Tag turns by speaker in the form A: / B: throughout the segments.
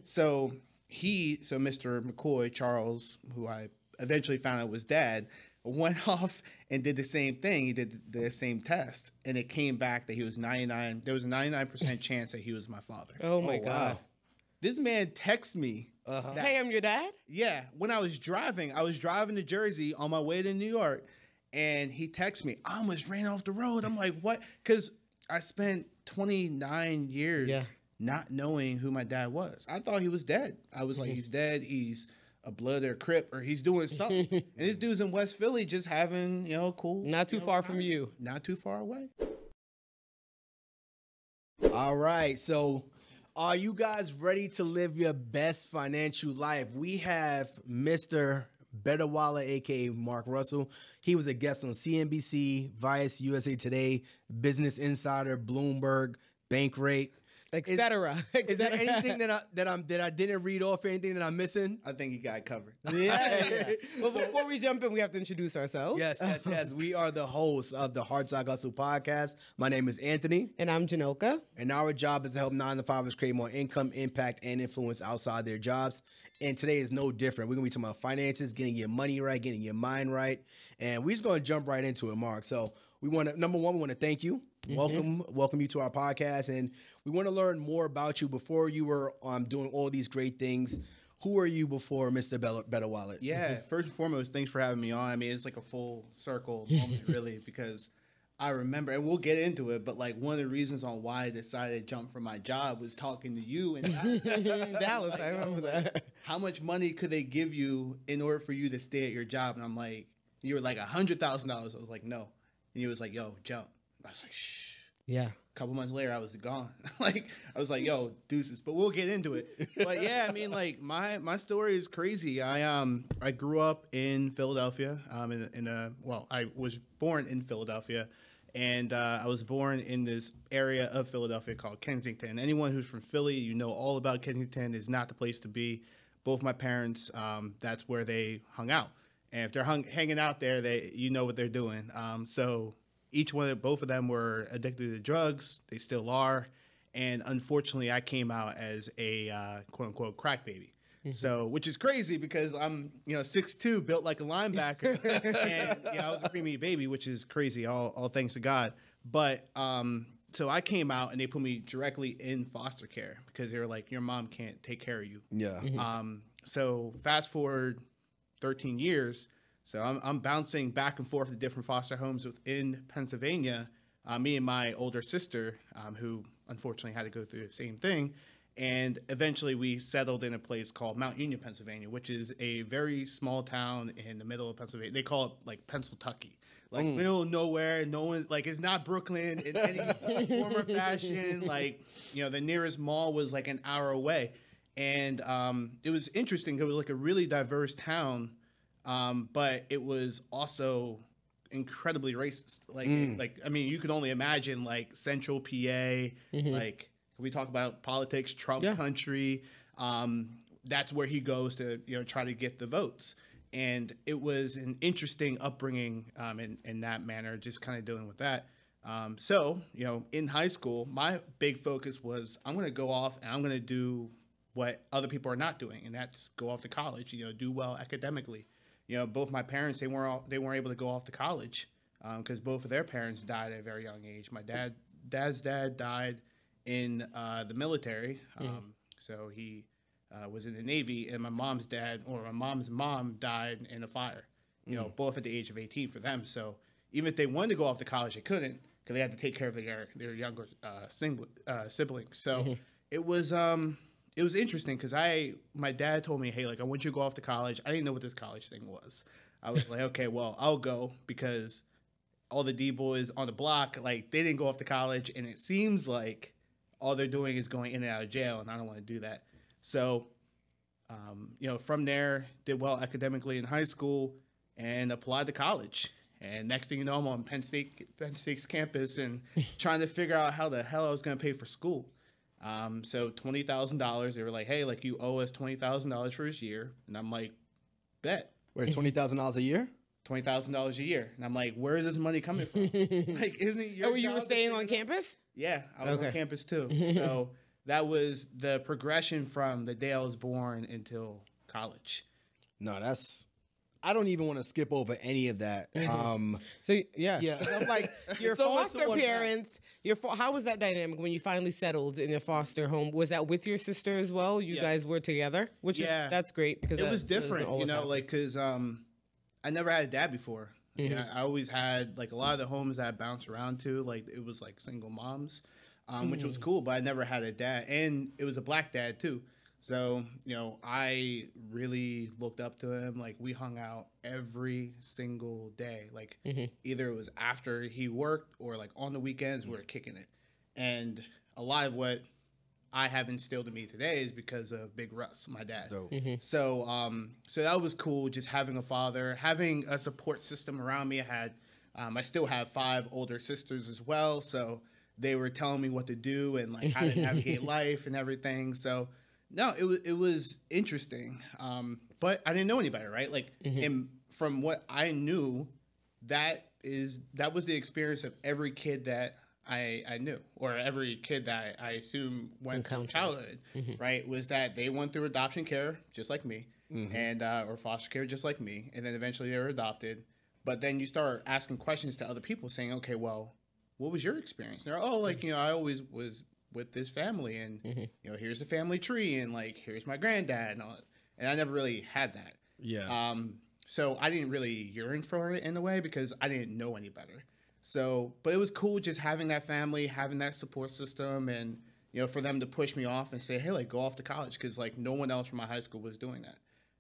A: So Mr. McCoy, Charles, who I eventually found out was dad, went off and did the same thing. He did the same test, and it came back that he was 99. There was a 99% chance that he was my father.
B: Oh my God.
A: Wow. This man texted me.
B: Hey, I'm your dad?
A: Yeah. When I was driving to Jersey on my way to New York, and he texted me, I almost ran off the road. I'm like, what? Because I spent 29 years not knowing who my dad was. I thought he was dead. I was like, he's dead. He's a blood or crip, or he's doing something. And this dude's in West Philly just having, cool.
B: Not too far from you.
A: Not too far away.
C: All right. So are you guys ready to live your best financial life? We have Mr. BetterWallet, a.k.a. Mark Russell. He was a guest on CNBC, Vice, USA Today, Business Insider, Bloomberg, Bankrate,
B: etc.
C: Is there anything that I didn't read off? Anything that I'm missing?
A: I think you got it covered.
B: Yeah. But before we jump in, we have to introduce ourselves.
C: Yes. We are the hosts of the Hard Side Hustle podcast. My name is Anthony.
B: And I'm Janoka.
C: And our job is to help 9-to-5ers create more income, impact, and influence outside their jobs. And today is no different. We're going to be talking about finances, getting your money right, getting your mind right. And we're just going to jump right into it, Mark. So we want to, number one, we want to thank you. Welcome you to our podcast. And we want to learn more about you. Before you were doing all these great things, who were you before Mr. BetterWallet?
A: Yeah, first and foremost, thanks for having me on. I mean, it's like a full circle moment, really, because I remember, and we'll get into it, but like one of the reasons on why I decided to jump from my job was talking to you and
B: Dallas. I remember that.
A: How much money could they give you in order for you to stay at your job? And I'm like, you were like $100,000. I was like, no. And he was like, yo, jump. I was like, shh.
B: Yeah.
A: A couple months later, I was gone. I was like, yo, deuces. But we'll get into it. But yeah, I mean, like my story is crazy. I grew up in Philadelphia. I was born in Philadelphia, and I was born in this area of Philadelphia called Kensington. Anyone who's from Philly, you know all about Kensington. Is not the place to be. Both my parents, that's where they hung out. And if they're hanging out there, you know what they're doing. So both of them were addicted to drugs. They still are. And unfortunately, I came out as a quote unquote crack baby. So, which is crazy because I'm, 6'2", built like a linebacker, and I was a preemie baby, which is crazy. All thanks to God. But so I came out and they put me directly in foster care because they were like, your mom can't take care of you.
C: Yeah.
A: So fast forward 13 years. So I'm bouncing back and forth to different foster homes within Pennsylvania. Me and my older sister, who unfortunately had to go through the same thing. And eventually we settled in a place called Mount Union, Pennsylvania, which is a very small town in the middle of Pennsylvania. They call it like Pennsyltucky, like middle of nowhere. No one's like, it's not Brooklyn in any form or fashion. Like, the nearest mall was like an hour away. And it was interesting. It was like a really diverse town. But it was also incredibly racist. I mean, you can only imagine like Central PA, like we talk about politics, Trump country. That's where he goes to, try to get the votes. And it was an interesting upbringing in that manner, just kind of dealing with that. So, in high school, my big focus was I'm going to go off and I'm going to do what other people are not doing. And that's go off to college, do well academically. Both my parents, they weren't able to go off to college because both of their parents died at a very young age. My dad's dad died in the military, so he was in the Navy, and my mom's mom died in a fire. Both at the age of 18 for them. So even if they wanted to go off to college, they couldn't because they had to take care of their younger siblings. So it was interesting because my dad told me, hey, like, I want you to go off to college. I didn't know what this college thing was. I was like, okay, well, I'll go because all the D-boys on the block, like, they didn't go off to college. And it seems like all they're doing is going in and out of jail. And I don't want to do that. So, from there, did well academically in high school and applied to college. And next thing you know, I'm on Penn State's campus and trying to figure out how the hell I was going to pay for school. So $20,000, they were like, hey, like, you owe us $20,000 for this year. And I'm like, bet.
C: Wait, $20,000 a year?
A: $20,000 a year. And I'm like, where is this money coming from? Like, isn't it your
B: you were staying on campus?
A: Yeah, I was on campus too. So that was the progression from the day I was born until college.
C: No, I don't even want to skip over any of that.
B: So yeah.
C: Yeah.
B: I'm like, your
C: So much
B: foster
C: to unpack.
B: parents, how was that dynamic when you finally settled in your foster home? Was that with your sister as well? You guys were together? That's great because
A: it was different, you know, like, because I never had a dad before. Yeah, I always had, like, a lot of the homes that I bounced around to, like, it was like single moms, which was cool, but I never had a dad, and it was a black dad too. So, you know, I really looked up to him. Like, we hung out every single day. Like, either it was after he worked or, like, on the weekends, we were kicking it. And a lot of what I have instilled in me today is because of Big Russ, my dad. So, so that was cool, just having a father, having a support system around me. I still have 5 older sisters as well. So they were telling me what to do and, like, how to navigate life and everything. So, no, it was interesting, but I didn't know any better, right? Like, and from what I knew, that was the experience of every kid that I knew, or every kid that I assume went through childhood, right? Was that they went through adoption care just like me, and or foster care just like me, and then eventually they were adopted. But then you start asking questions to other people, saying, "Okay, well, what was your experience?" And they're, "Oh, like, you know, I always was with this family, and you know, here's the family tree, and, like, here's my granddad," and all that. And I never really had that.
C: Yeah.
A: So I didn't really yearn for it in a way because I didn't know any better. So, but it was cool just having that family, having that support system, and, you know, for them to push me off and say, "Hey, like, go off to college," because, like, no one else from my high school was doing that.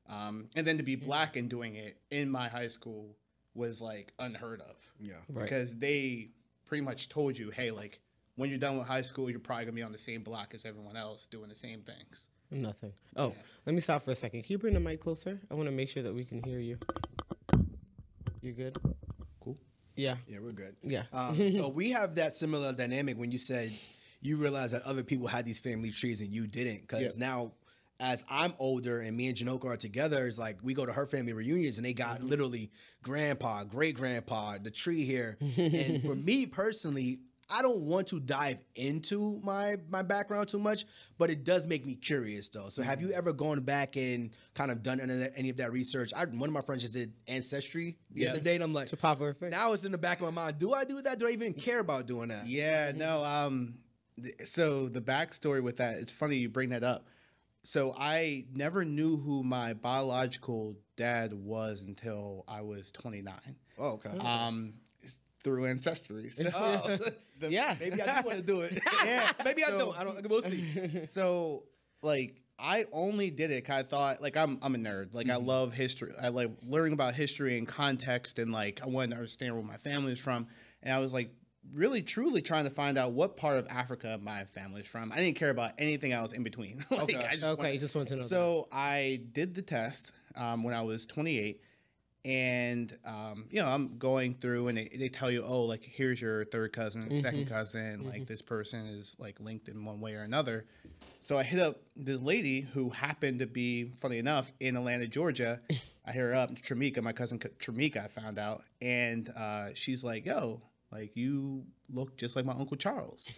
A: And then to be black and doing it in my high school was, like, unheard of.
C: Yeah.
A: Because they pretty much told you, "Hey, like, when you're done with high school, you're probably gonna be on the same block as everyone else doing the same things."
B: Nothing. Oh, let me stop for a second. Can you bring the mic closer? I want to make sure that we can hear you. You good?
A: Cool.
B: Yeah.
C: Yeah, we're good.
B: Yeah.
C: So we have that similar dynamic when you said you realized that other people had these family trees and you didn't. Because now, as I'm older and me and Janoka are together, it's like we go to her family reunions and they got literally grandpa, great grandpa, the tree here. And for me personally, I don't want to dive into my background too much, but it does make me curious though. So have you ever gone back and kind of done any of that research? One of my friends just did Ancestry the other day, and I'm like,
B: It's a popular thing.
C: now it's in the back of my mind. Do I do that? Do I even care about doing that?
A: Yeah, no. So the backstory with that, it's funny you bring that up. So I never knew who my biological dad was until I was 29.
C: Oh, okay.
A: Through Ancestry. So,
B: Yeah.
C: Maybe I do want to do it.
A: yeah.
C: Maybe I don't. I don't. We'll see.
A: So, like, I only did it 'cause I thought, like, I'm a nerd. Like, I love history. I like learning about history and context, and, like, I wanted to understand where my family is from. And I was, like, really, truly trying to find out what part of Africa my family is from. I didn't care about anything else in between. Like,
C: Okay.
B: You just want to know.
A: So I did the test when I was 28. And, you know, I'm going through and they tell you, oh, like, here's your third cousin, second cousin, like, this person is, like, linked in one way or another. So I hit up this lady who happened to be, funny enough, in Atlanta, Georgia. I hit her up, Tramika, my cousin Tramika, I found out. And she's like, yo, like, you look just like my Uncle Charles.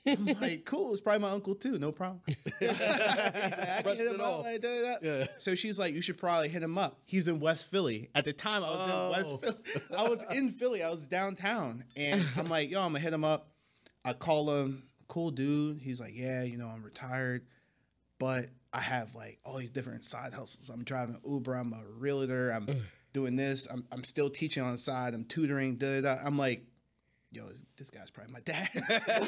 A: I'm like, cool, it's probably my uncle too, no problem. I can hit him up, like,
C: Yeah.
A: So she's like, you should probably hit him up. He's in West Philly. At the time, I was in West Philly. I was in Philly. I was downtown. And I'm like, yo, I'm going to hit him up. I call him, cool dude. He's like, yeah, you know, I'm retired, but I have, like, all these different side hustles. I'm driving Uber. I'm a realtor. I'm doing this. I'm still teaching on the side. I'm tutoring. I'm like, yo, this guy's probably my dad.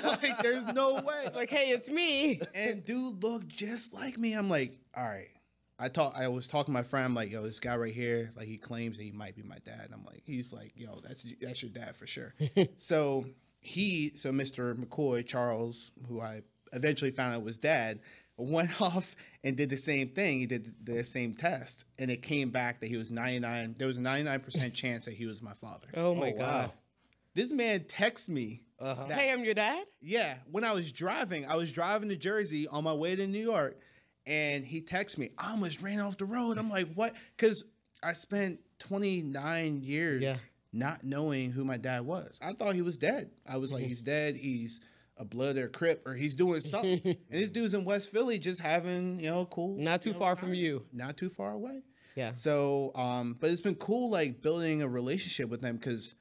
A: Like, there's no way.
B: like, hey, it's me.
A: And dude looked just like me. I'm like, all right. I was talking to my friend. I'm like, yo, this guy right here, like, he claims that he might be my dad. And I'm like, he's like, yo, that's your dad for sure. So Mr. McCoy, Charles, who I eventually found out was dad, went off and did the same thing. He did the same test, and it came back that he was 99. There was a 99% chance that he was my father.
B: Oh my God.
C: Wow.
A: This man texts me.
B: Hey, I'm your dad?
A: Yeah, when I was driving to Jersey on my way to New York, and he texts me, I almost ran off the road. I'm like, what? Because I spent 29 years not knowing who my dad was. I thought he was dead. I was like, he's dead. He's a Blood or Crip, or he's doing something. And this dude's in West Philly just having, cool.
B: Not too far from you.
A: Not too far away.
B: Yeah.
A: So, but it's been cool, like, building a relationship with him, because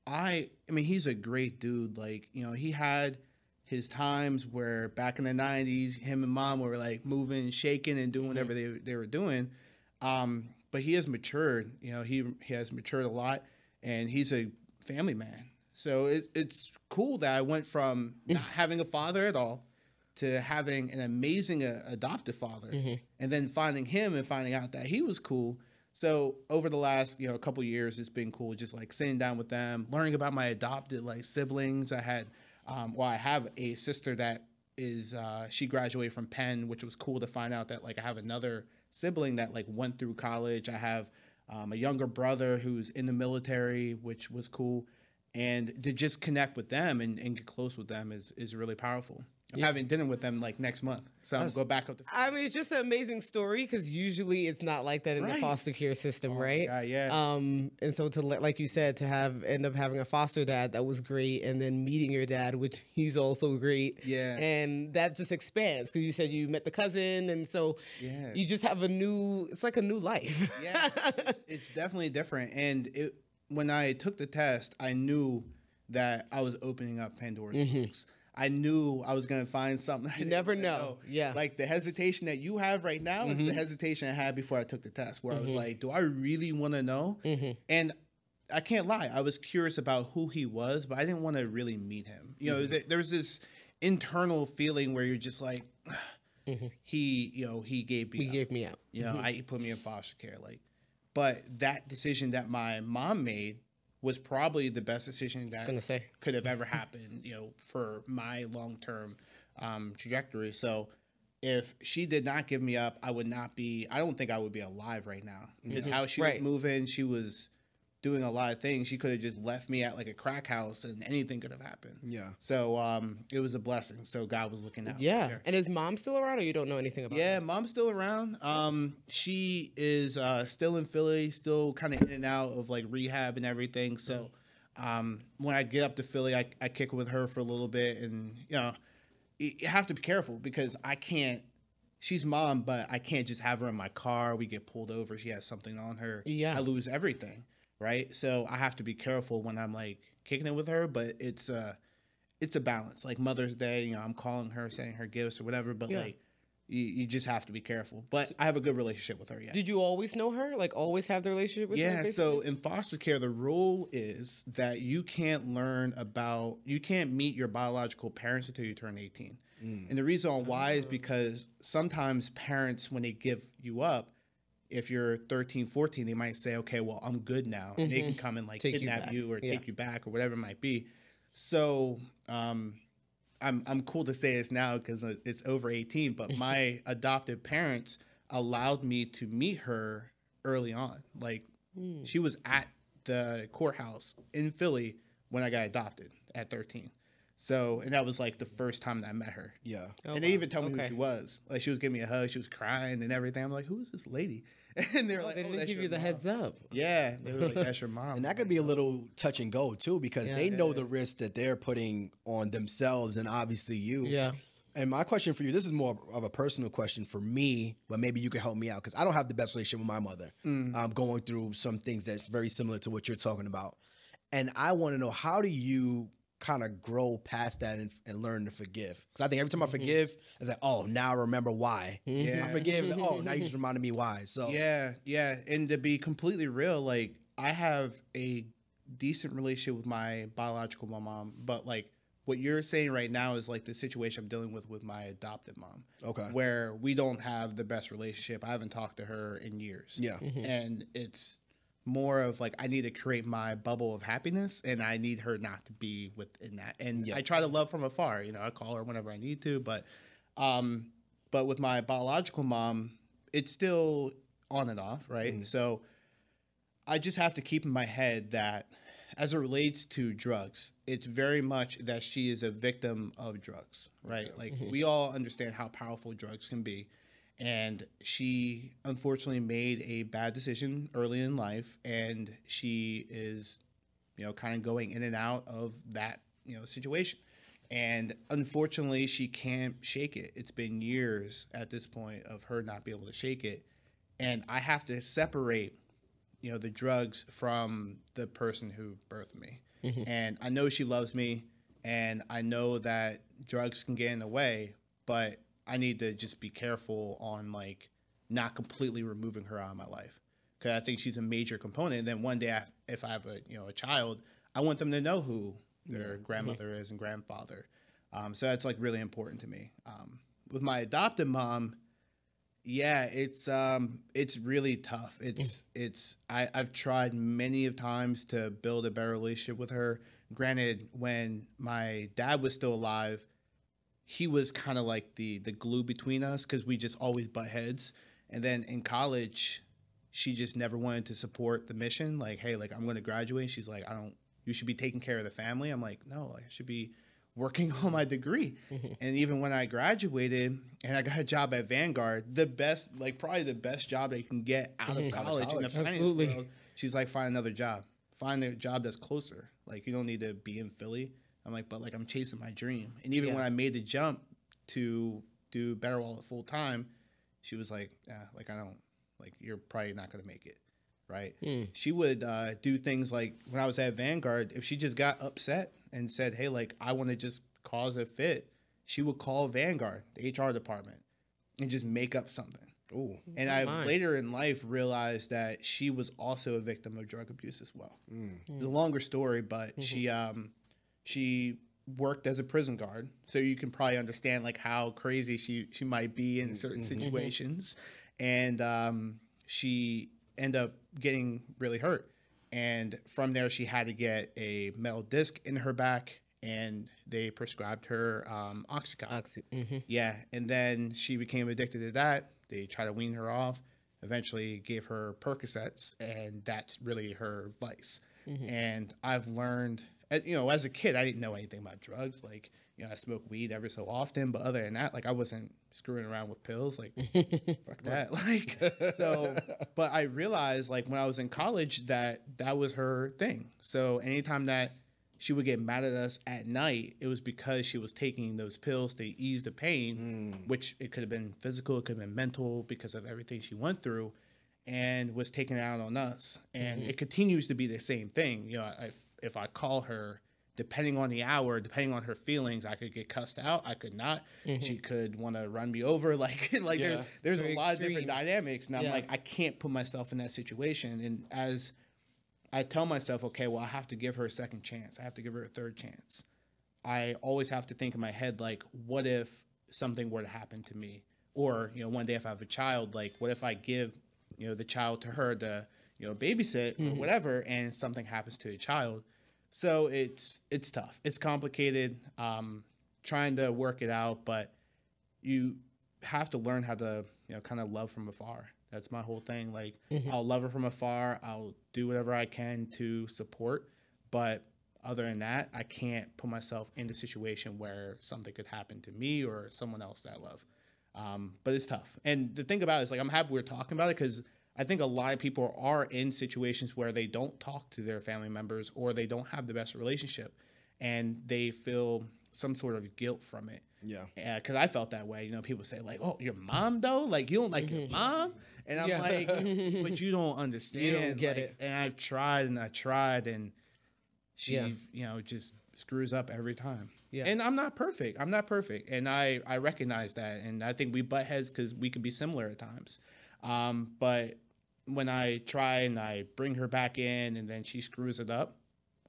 A: I mean, he's a great dude. Like, he had his times where back in the 90s, him and mom were like moving, shaking, and doing whatever they were doing. But he has matured. He has matured a lot, and he's a family man. So it's cool that I went from not having a father at all to having an amazing adoptive father, and then finding him and finding out that he was cool. So over the last, couple years, it's been cool just like sitting down with them, learning about my adopted like siblings. I had, I have a sister that is, she graduated from Penn, which was cool to find out that like I have another sibling that like went through college. I have a younger brother who's in the military, which was cool. And to just connect with them and get close with them is really powerful. I'm having dinner with them like next month, so I'm go back up to.
B: I mean, it's just an amazing story, because usually it's not like that in the foster care system, right?
A: Yeah.
B: And so like you said, to end up having a foster dad, that was great, and then meeting your dad, which he's also great.
A: Yeah.
B: And that just expands, because you said you met the cousin, and so you just have it's like a new life.
A: Yeah, it's definitely different. And when I took the test, I knew that I was opening up Pandora's box. I knew I was going to find something.
B: You never know. Yeah.
A: Like the hesitation that you have right now is the hesitation I had before I took the test, where I was like, do I really want to know? And I can't lie. I was curious about who he was, but I didn't want to really meet him. There was this internal feeling where you're just like, he gave me
B: out.
A: He put me in foster care. But that decision that my mom made was probably the best decision that could have ever happened, for my long-term trajectory. So if she did not give me up, I don't think I would be alive right now. Because how she was moving, she was doing a lot of things. She could have just left me at like a crack house and anything could have happened. Yeah. So it was a blessing. So God was looking out.
B: Yeah. And is mom still around, or you don't know anything about her?
A: Yeah, mom's still around. She is still in Philly, still kind of in and out of like rehab and everything. So when I get up to Philly, I kick with her for a little bit, and you have to be careful, because she's mom, but I can't just have her in my car. We get pulled over. She has something on her. Yeah. I lose everything. Right. So I have to be careful when I'm like kicking it with her, but it's a balance. Like Mother's Day, I'm calling her, sending her gifts or whatever, but like you just have to be careful. But I have a good relationship with her. Yeah.
B: Did you always know her? Like always have the relationship with her?
A: Yeah. So in foster care, the rule is that you can't meet your biological parents until you turn 18. And the reason why is because sometimes parents, when they give you up, if you're 13, 14, they might say, okay, well, I'm good now. And they can come and like kidnap you or take you back or whatever it might be. So I'm cool to say this now because it's over 18, but my adoptive parents allowed me to meet her early on. Like she was at the courthouse in Philly when I got adopted at 13. So, and that was like the first time that I met her. Yeah. And they even tell me who she was. Like she was giving me a hug. She was crying and everything. I'm like, who is this lady? And they're like,
B: they didn't give you the heads up.
A: Yeah. They were like, that's your mom.
C: And that could be a little touch and go too, because they know the risk that they're putting on themselves and obviously you. Yeah. And my question for you, this is more of a personal question for me, but maybe you could help me out, because I don't have the best relationship with my mother. I'm going through some things that's very similar to what you're talking about. And I want to know, how do you kind of grow past that and learn to forgive? Because I think every time I forgive, it's like, oh, now I remember why. I forgive, like, oh, now you just reminded me why. So
A: yeah. And to be completely real, like I have a decent relationship with my biological mom, but like what you're saying right now is like the situation I'm dealing with my adopted mom. Okay. Where we don't have the best relationship. I haven't talked to her in years. Yeah. And it's more of like, I need to create my bubble of happiness, and I need her not to be within that. And I try to love from afar. I call her whenever I need to, but with my biological mom, it's still on and off, right? So I just have to keep in my head that as it relates to drugs, it's very much that she is a victim of drugs, right? Like we all understand how powerful drugs can be. And she unfortunately made a bad decision early in life, and she is, kind of going in and out of that, situation. And unfortunately, she can't shake it. It's been years at this point of her not being able to shake it. And I have to separate, the drugs from the person who birthed me. And I know she loves me, and I know that drugs can get in the way, but I need to just be careful on like not completely removing her out of my life, because I think she's a major component. And then one day, if I have a child, I want them to know who their grandmother is and grandfather. So that's like really important to me. With my adopted mom, it's really tough. I've tried many of times to build a better relationship with her. Granted, when my dad was still alive, he was kind of like the glue between us, because we just always butt heads. And then in college, she just never wanted to support the mission. Like, hey, like I'm going to graduate. She's like, you should be taking care of the family. I'm like, no, I should be working on my degree. And even when I graduated and I got a job at Vanguard, probably the best job that you can get out of college in the finance world, she's like, find another job. Find a job that's closer. Like, you don't need to be in Philly. I'm like, but like I'm chasing my dream. And even when I made the jump to do BetterWallet full time, she was like, you're probably not going to make it. Right. She would do things like when I was at Vanguard, if she just got upset and said, hey, like, I want to just cause a fit, she would call Vanguard, the HR department, and just make up something. Ooh. And I later in life realized that she was also a victim of drug abuse as well. It's a longer story, but she worked as a prison guard. So you can probably understand like how crazy she might be in certain situations. And she ended up getting really hurt. And from there, she had to get a metal disc in her back, and they prescribed her Oxycontin. Yeah. And then she became addicted to that. They tried to wean her off, eventually gave her Percocets, and that's really her vice. And I've learned, as a kid, I didn't know anything about drugs. Like, I smoked weed every so often, but other than that, like, I wasn't screwing around with pills. Like, fuck that. Like, but I realized, like, when I was in college that was her thing. So anytime that she would get mad at us at night, it was because she was taking those pills to ease the pain, which it could have been physical, it could have been mental, because of everything she went through, and was taking it out on us. And it continues to be the same thing. If I call her, depending on the hour, depending on her feelings, I could get cussed out. I could not. She could want to run me over. There's a lot of different dynamics. And I'm like, I can't put myself in that situation. And as I tell myself, okay, well, I have to give her a second chance. I have to give her a third chance. I always have to think in my head, like, what if something were to happen to me? Or, one day if I have a child, like, what if I give, the child to her to, babysit or whatever, and something happens to the child? So it's tough. It's complicated, trying to work it out, but you have to learn how to, kind of love from afar. That's my whole thing. Like, I'll love her from afar. I'll do whatever I can to support. But other than that, I can't put myself in a situation where something could happen to me or someone else that I love. But it's tough. And the thing about it is, like, I'm happy we're talking about it, because I think a lot of people are in situations where they don't talk to their family members, or they don't have the best relationship, and they feel some sort of guilt from it. Yeah. Because I felt that way. People say, like, oh, your mom, though? Like, you don't like your mom? And I'm like, but you don't understand.
B: You don't get it.
A: And I've tried, and she, just screws up every time. Yeah. And I'm not perfect. And I recognize that. And I think we butt heads because we can be similar at times. But when I try and I bring her back in, and then she screws it up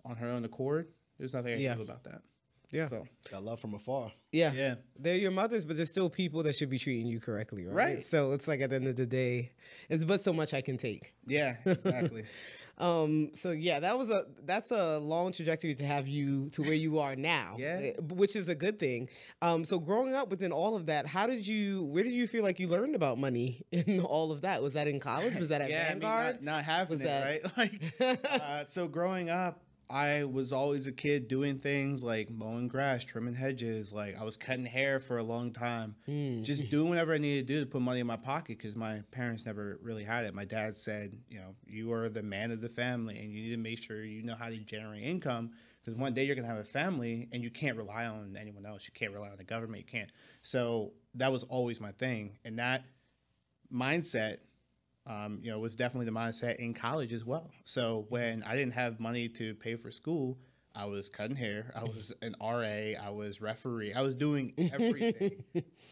A: on her own accord, there's nothing I can do about that.
C: Yeah. So got love from afar.
B: Yeah. Yeah. They're your mothers, but they're still people that should be treating you correctly, right? Right. So it's like, at the end of the day, it's but so much I can take.
A: Yeah, exactly.
B: So yeah, that's a long trajectory to have you to where you are now. Yeah. Which is a good thing. So growing up within all of that, where did you feel like you learned about money in all of that? Was that in college? Was that at Vanguard?
A: Not having it, right? Like, so growing up, I was always a kid doing things like mowing grass, trimming hedges. Like I was cutting hair for a long time, just doing whatever I needed to do to put money in my pocket because my parents never really had it. My dad said, you know, you are the man of the family and you need to make sure you know how to generate income because one day you're going to have a family and you can't rely on anyone else. You can't rely on the government. You can't. So that was always my thing. And that mindset, you know, was definitely the mindset in college as well. So when I didn't have money to pay for school, I was cutting hair. I was an RA. I was referee. I was doing everything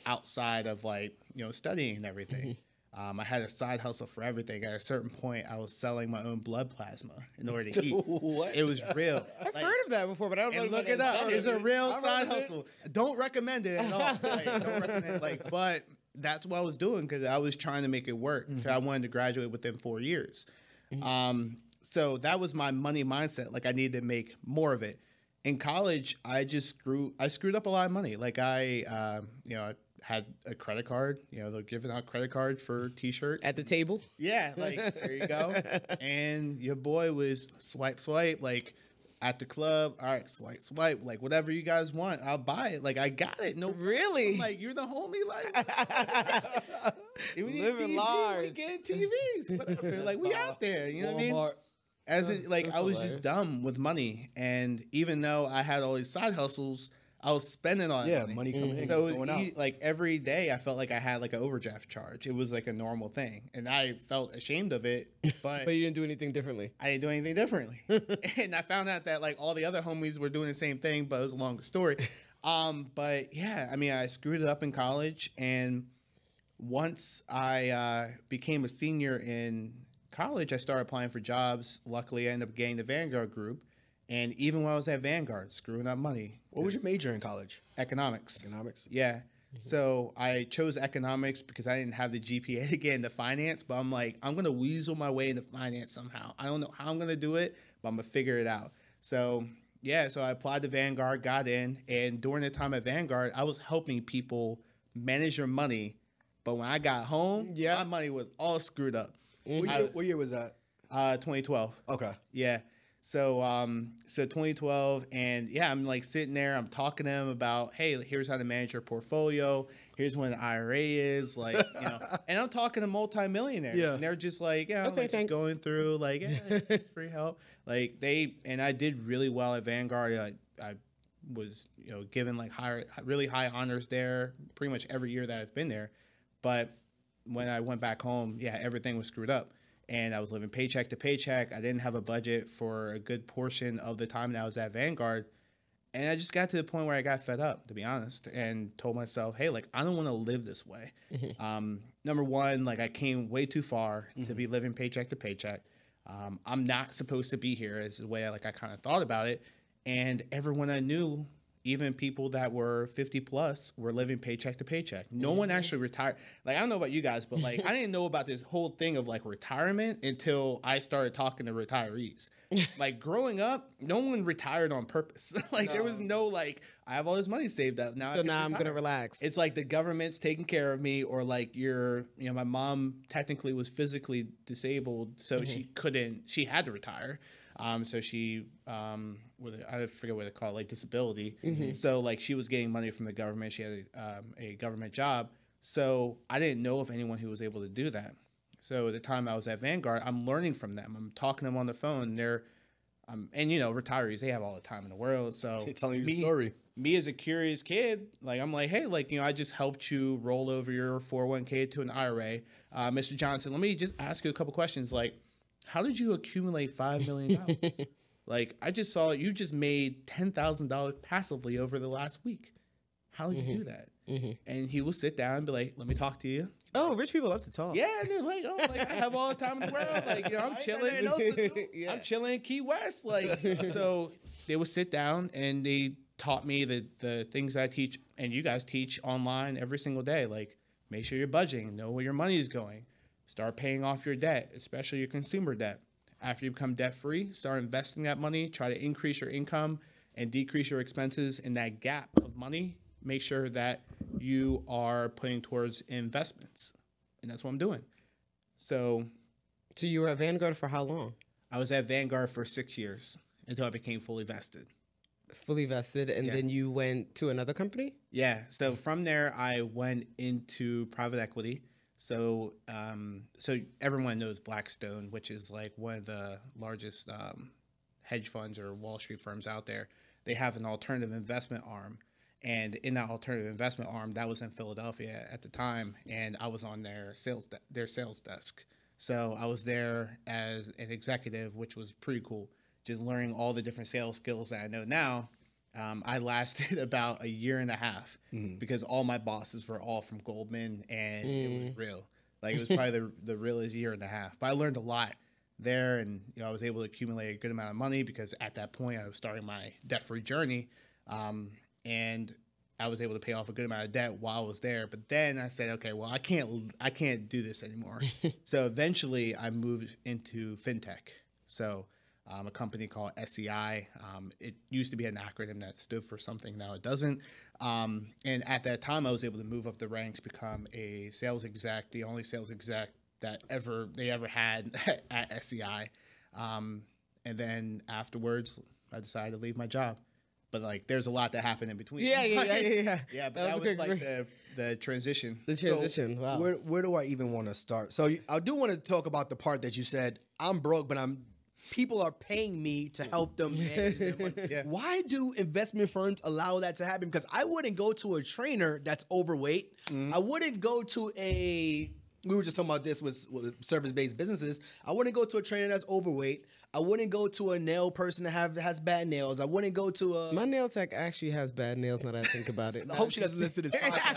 A: outside of like, you know, studying and everything. I had a side hustle for everything. At a certain point, I was selling my own blood plasma in order to eat.
C: What?
A: It was real.
B: I've heard of that before, but I don't know.
A: Look it up. It's a real side hustle. Don't recommend it at all. Like, don't recommend it. But that's what I was doing because I was trying to make it work. I wanted to graduate within 4 years. So that was my money mindset. Like I needed to make more of it. In college, I screwed up a lot of money. Like I, you know, I had a credit card. You know, they're giving out credit cards for T-shirts
B: At the table?
A: Yeah, like there you go. And your boy was swipe, like at the club. All right, swipe, like whatever you guys want, I'll buy it. Like I got it. No,
B: really?
A: I'm like you're the homie. Like we need
B: living
A: TV,
B: large.
A: we getting TVs. Whatever. Like we out there. You know what I mean? As it, like I was just dumb with money, and even though I had all these side hustles, I was spending on
C: money coming in,
A: so
C: going out.
A: like every day, I felt like I had like an overdraft charge. It was like a normal thing, and I felt ashamed of it. But
B: But you didn't do anything differently.
A: I didn't do anything differently, and I found out that like all the other homies were doing the same thing, but it was a longer story. But yeah, I mean, I screwed it up in college, and once I became a senior in college, I started applying for jobs. Luckily, I ended up getting the Vanguard group. And even when I was at Vanguard, screwing up money.
C: What was your major in college?
A: Economics.
C: Economics?
A: Yeah. So I chose economics because I didn't have the GPA to get into finance. But I'm like, I'm going to weasel my way into finance somehow. I don't know how I'm going to do it, but I'm going to figure it out. So, yeah, so I applied to Vanguard, got in. And during the time at Vanguard, I was helping people manage their money. But when I got home, my money was all screwed up.
C: What year was that?
A: 2012.
C: Okay.
A: Yeah. So 2012, and yeah, I'm like sitting there, I'm talking to them about, hey, here's how to manage your portfolio. Here's what an IRA is, like, you know, and I'm talking to multimillionaires, and they're just like, yeah,
B: okay,
A: like just going through, like, yeah, free help. Like and I did really well at Vanguard. I was, you know, given like really high honors there, pretty much every year that I've been there. But when I went back home, yeah, everything was screwed up. And I was living paycheck to paycheck. I didn't have a budget for a good portion of the time that I was at Vanguard. And I just got to the point where I got fed up, to be honest, and told myself, hey, like, I don't want to live this way. Number one, like, I came way too far to be living paycheck to paycheck. I'm not supposed to be here is the way I kind of thought about it. And everyone I knew, even people that were 50 plus, were living paycheck to paycheck. No one actually retired. Like, I don't know about you guys, but like, I didn't know about this whole thing of like retirement until I started talking to retirees. Like growing up, no one retired on purpose. Like there was no like, I have all this money saved up now.
B: So now I'm going to relax.
A: It's like the government's taking care of me, or like my mom technically was physically disabled. So she had to retire. So she, I forget what they call it, like disability. So like she was getting money from the government. She had a government job. So I didn't know of anyone who was able to do that. So at the time I was at Vanguard, I'm learning from them. I'm talking to them on the phone. And you know, retirees, they have all the time in the world. So
C: telling you the story.
A: Me as a curious kid, like I'm like, hey, like, you know, I just helped you roll over your 401k to an IRA. Mr. Johnson, let me just ask you a couple questions. Like, how did you accumulate $5 million? Like, I just saw you just made $10,000 passively over the last week. How did you do that? And he will sit down and be like, let me talk to you.
B: Oh, rich people love to talk.
A: Yeah, and they're like, oh, like I have all the time in the world. Like, you know, I'm chilling. I'm chilling in Key West. Like, so they would sit down and they taught me the things I teach and you guys teach online every single day. Like, make sure you're budgeting, know where your money is going. Start paying off your debt, especially your consumer debt. After you become debt-free, start investing that money. Try to increase your income and decrease your expenses. In that gap of money, make sure that you are putting towards investments. And that's what I'm doing. So
B: you were at Vanguard for how long?
A: I was at Vanguard for 6 years. until I became fully vested.
B: Fully vested, and then you went to another company?
A: Yeah. So from there, I went into private equity. So so everyone knows Blackstone, which is like one of the largest hedge funds or Wall Street firms out there. They have an alternative investment arm. And in that alternative investment arm, that was in Philadelphia at the time, and I was on their sales desk. So I was there as an executive, which was pretty cool, just learning all the different sales skills that I know now. I lasted about a year and a half because all my bosses were all from Goldman, and it was real. Like, it was probably the realest year and a half. But I learned a lot there, and I was able to accumulate a good amount of money because at that point I was starting my debt-free journey. And I was able to pay off a good amount of debt while I was there. But then I said, okay, well, I can't do this anymore. So eventually I moved into fintech. So a company called SEI. It used to be an acronym that stood for something. Now it doesn't. And at that time, I was able to move up the ranks, become a sales exec, the only sales exec that they ever had at SEI. And then afterwards, I decided to leave my job. But like, there's a lot that happened in between.
B: Yeah.
A: Yeah, but that was like the transition.
B: The transition.
C: So
B: wow.
C: Where do I even want to start? So I do want to talk about the part that you said, I'm broke, but people are paying me to help them manage their money. Yeah. Why do investment firms allow that to happen? Because I wouldn't go to a trainer that's overweight. I wouldn't go to we were just talking about this with service-based businesses. I wouldn't go to a trainer that's overweight. I wouldn't go to a nail person that has bad nails. I wouldn't go to a...
B: My nail tech actually has bad nails now that I think about it.
C: I hope she doesn't listen to this podcast.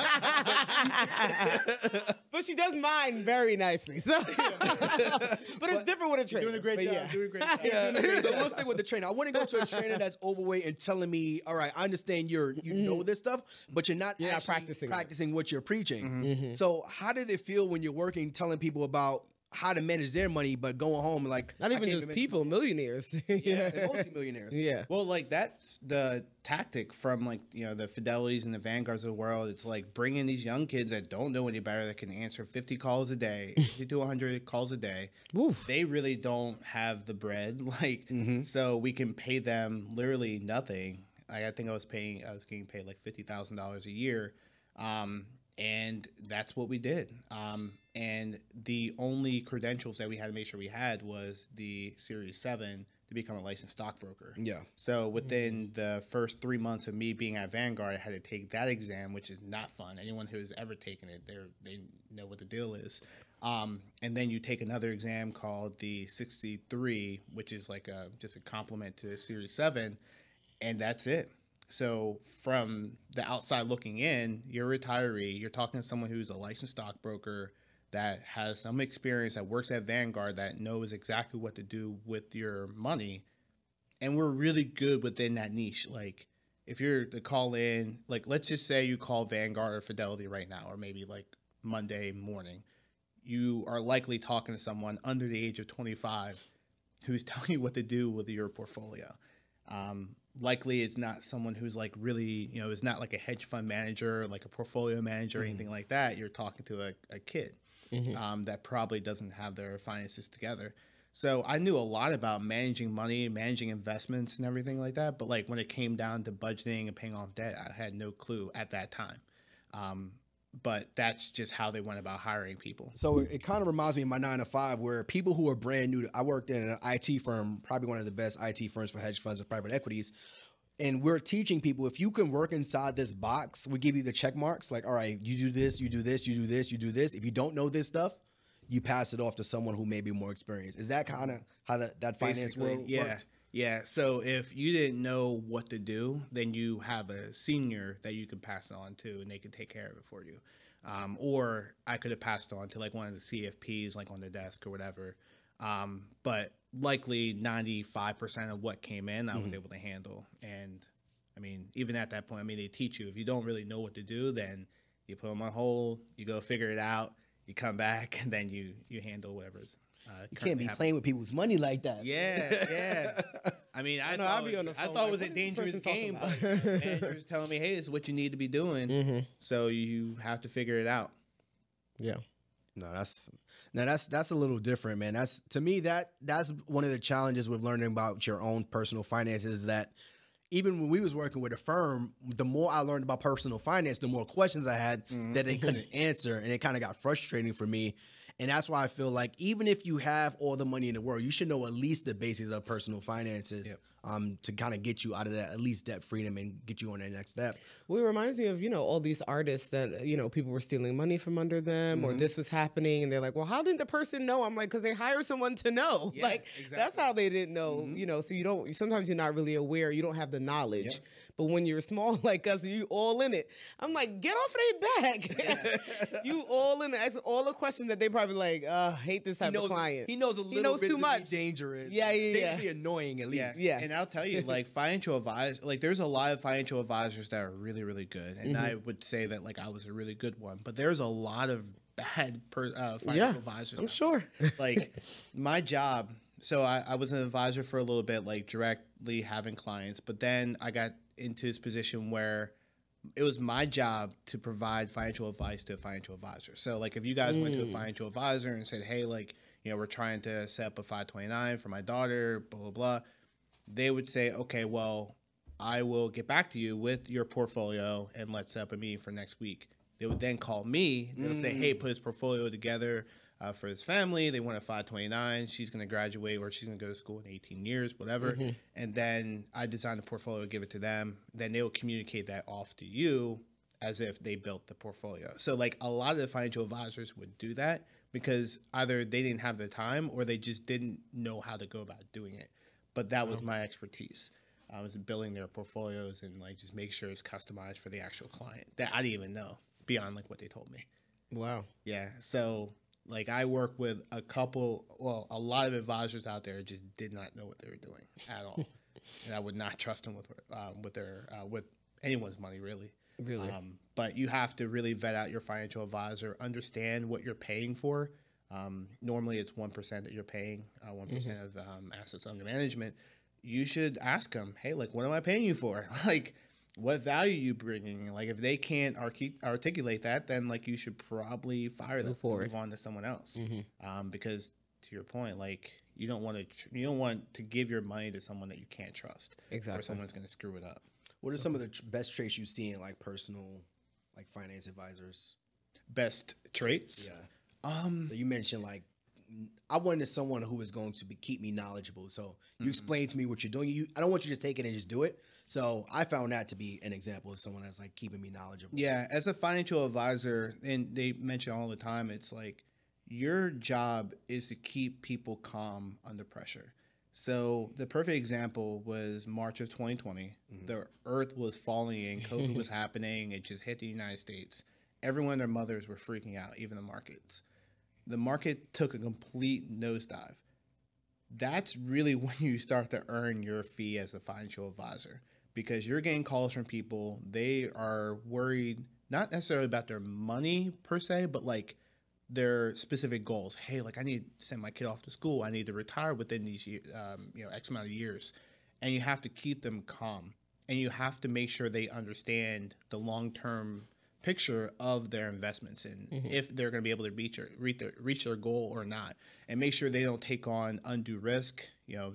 B: But she does mine very nicely. So, but it's different with a trainer.
A: Doing a great job.
B: Yeah.
A: Doing a great job.
C: Yeah, but we'll stick with the trainer. I wouldn't go to a trainer that's overweight and telling me, all right, I understand you know this stuff, but you're not practicing what you're preaching. So how did it feel when you're working, telling people about how to manage their money, but going home and like...
B: Not even just people, millionaires.
C: Yeah, and multi-millionaires.
B: Yeah.
A: Well, like, that's the tactic from, like, the Fidelities and the Vanguards of the world. It's like bringing these young kids that don't know any better, that can answer 50 calls a day, 50 to 100 calls a day.
B: Oof.
A: They really don't have the bread. Like, so we can pay them literally nothing. Like, I think I was getting paid like $50,000 a year. And that's what we did. And the only credentials that we had to make sure we had was the Series 7 to become a licensed stockbroker.
C: Yeah.
A: So within the first 3 months of me being at Vanguard, I had to take that exam, which is not fun. Anyone who has ever taken it, they know what the deal is. And then you take another exam called the 63, which is like just a complement to the Series 7, and that's it. So from the outside looking in, you're a retiree. You're talking to someone who's a licensed stockbroker that has some experience, that works at Vanguard, that knows exactly what to do with your money. And we're really good within that niche. Like, if you're to call in, like, let's just say you call Vanguard or Fidelity right now, or maybe like Monday morning, you are likely talking to someone under the age of 25 who's telling you what to do with your portfolio. Likely it's not someone who's like really, is not like a hedge fund manager, like a portfolio manager or anything like that. You're talking to a kid that probably doesn't have their finances together. So I knew a lot about managing money, managing investments and everything like that. But like when it came down to budgeting and paying off debt, I had no clue at that time. But that's just how they went about hiring people.
C: So it kind of reminds me of my 9 to 5, where people who are brand new, I worked in an IT firm, probably one of the best IT firms for hedge funds and private equities. And we're teaching people, if you can work inside this box, we give you the check marks. Like, all right, you do this, you do this, you do this, you do this. If you don't know this stuff, you pass it off to someone who may be more experienced. Is that kind of how that finance world worked?
A: Yeah. So if you didn't know what to do, then you have a senior that you can pass it on to, and they can take care of it for you. Or I could have passed on to like one of the CFPs, like on the desk or whatever. But likely 95% of what came in, I was able to handle. And I mean, even at that point, they teach you, if you don't really know what to do, then you put them on hold, you go figure it out, you come back, and then you handle whatever's
C: you can't be playing with people's money like that.
A: Yeah. I thought it was a dangerous game, but managers telling me, hey, this is what you need to be doing. So you have to figure it out.
B: Yeah.
C: No, that's a little different, man. That's to me that's one of the challenges with learning about your own personal finances. That even when we was working with a firm, the more I learned about personal finance, the more questions I had that they couldn't answer, and it kind of got frustrating for me. And that's why I feel like even if you have all the money in the world, you should know at least the basics of personal finances. Yep. To kind of get you out of that, at least debt freedom, and get you on that next step.
B: Well, it reminds me of, all these artists that, people were stealing money from under them or this was happening. And they're like, well, how didn't the person know? I'm like, because they hire someone to know. Yeah, exactly. That's how they didn't know, so sometimes you're not really aware. You don't have the knowledge. Yep. But when you're small like us, you all in it. I'm like, get off their back. You all in it. Ask all the questions that they probably like, hate this type of client.
C: He knows a little bit too much. Dangerous.
B: Yeah.
C: Dangerously annoying at least.
A: Yeah. And I'll tell you, like financial advisors, like there's a lot of financial advisors that are really, really good. And I would say that like I was a really good one. But there's a lot of bad financial advisors.
B: I'm sure.
A: Like my job, so I was an advisor for a little bit, like directly having clients. But then I got into this position where it was my job to provide financial advice to a financial advisor. So like if you guys went to a financial advisor and said, hey, like, we're trying to set up a 529 for my daughter, blah, blah, blah. They would say, okay, well, I will get back to you with your portfolio and let's set up a meeting for next week. They would then call me. They'll say, hey, put his portfolio together for his family. They want a 529. She's going to graduate or she's going to go to school in 18 years, whatever. And then I design the portfolio, give it to them. Then they will communicate that off to you as if they built the portfolio. So like a lot of the financial advisors would do that because either they didn't have the time or they just didn't know how to go about doing it. But that was my expertise. I was building their portfolios and like just make sure it's customized for the actual client that I didn't even know beyond like what they told me.
B: Wow.
A: Yeah. So like I work with a lot of advisors out there just did not know what they were doing at all. And I would not trust them with anyone's money really.
B: Really.
A: But you have to really vet out your financial advisor, understand what you're paying for. Normally it's 1% that you're paying, 1% of assets under management. You should ask them, hey, like, what am I paying you for? Like, what value are you bringing? Like, if they can't articulate that, then like you should probably fire them, move on to someone else. Because to your point, like you don't want to give your money to someone that you can't trust.
B: Exactly.
A: Or someone's going to screw it up.
C: What are some of the best traits you see in like personal, like finance advisors?
A: Best traits?
C: Yeah. You mentioned like I wanted someone who is going to keep me knowledgeable. So you explain to me what you're doing. I don't want you to take it and just do it. So I found that to be an example of someone that's like keeping me knowledgeable.
A: Yeah, as a financial advisor, and they mention all the time, it's like your job is to keep people calm under pressure. So the perfect example was March of 2020. The earth was falling in, COVID was happening. It just hit the United States. Everyone and their mothers were freaking out, even the markets. The market took a complete nosedive. That's really when you start to earn your fee as a financial advisor because you're getting calls from people. They are worried, not necessarily about their money per se, but like their specific goals. Hey, like I need to send my kid off to school. I need to retire within these X amount of years. And you have to keep them calm and you have to make sure they understand the long-term picture of their investments and if they're going to be able to reach their goal or not, and make sure they don't take on undue risk,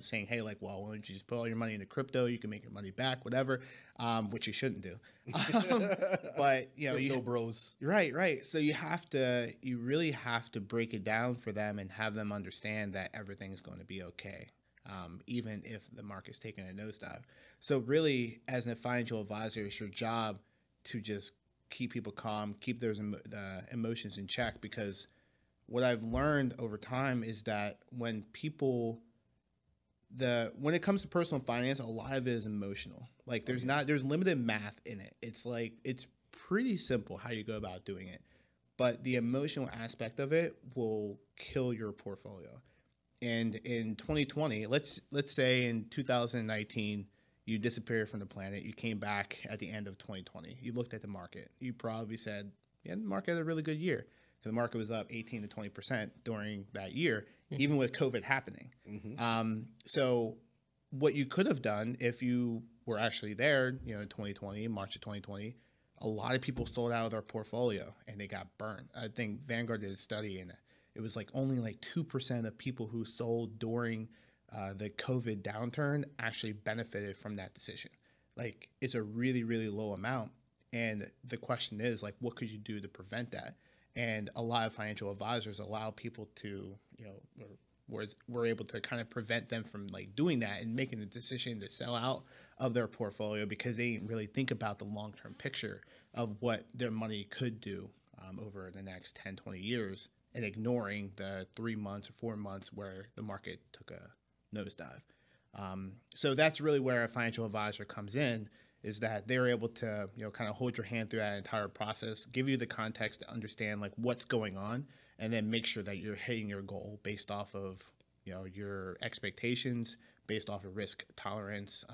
A: saying, hey, like, well, why don't you just put all your money into crypto? You can make your money back, whatever, which you shouldn't do. But,
C: crypto bros.
A: Right. So you really have to break it down for them and have them understand that everything's going to be okay. Even if the market's taking a nosedive. So really, as a financial advisor, it's your job to just keep people calm, keep their emotions in check, because what I've learned over time is that when it comes to personal finance, a lot of it is emotional. Like there's limited math in it. It's like, it's pretty simple how you go about doing it, but the emotional aspect of it will kill your portfolio. And in 2020, let's say in 2019, you disappeared from the planet. You came back at the end of 2020. You looked at the market. You probably said, yeah, the market had a really good year. The market was up 18 to 20% during that year, even with COVID happening. So what you could have done if you were actually there, in 2020, March of 2020, a lot of people sold out of their portfolio and they got burned. I think Vanguard did a study and it was like only like 2% of people who sold during the COVID downturn actually benefited from that decision. Like, it's a really, really low amount. And the question is, like, what could you do to prevent that? And a lot of financial advisors allow people to, you know, we're able to kind of prevent them from like doing that and making the decision to sell out of their portfolio because they didn't really think about the long-term picture of what their money could do over the next 10, 20 years, and ignoring the 3 months or 4 months where the market took a nosedive. So that's really where a financial advisor comes in, is that they're able to, you know, kind of hold your hand through that entire process, give you the context to understand like what's going on, and then make sure that you're hitting your goal based off of, you know, your expectations, based off of risk tolerance,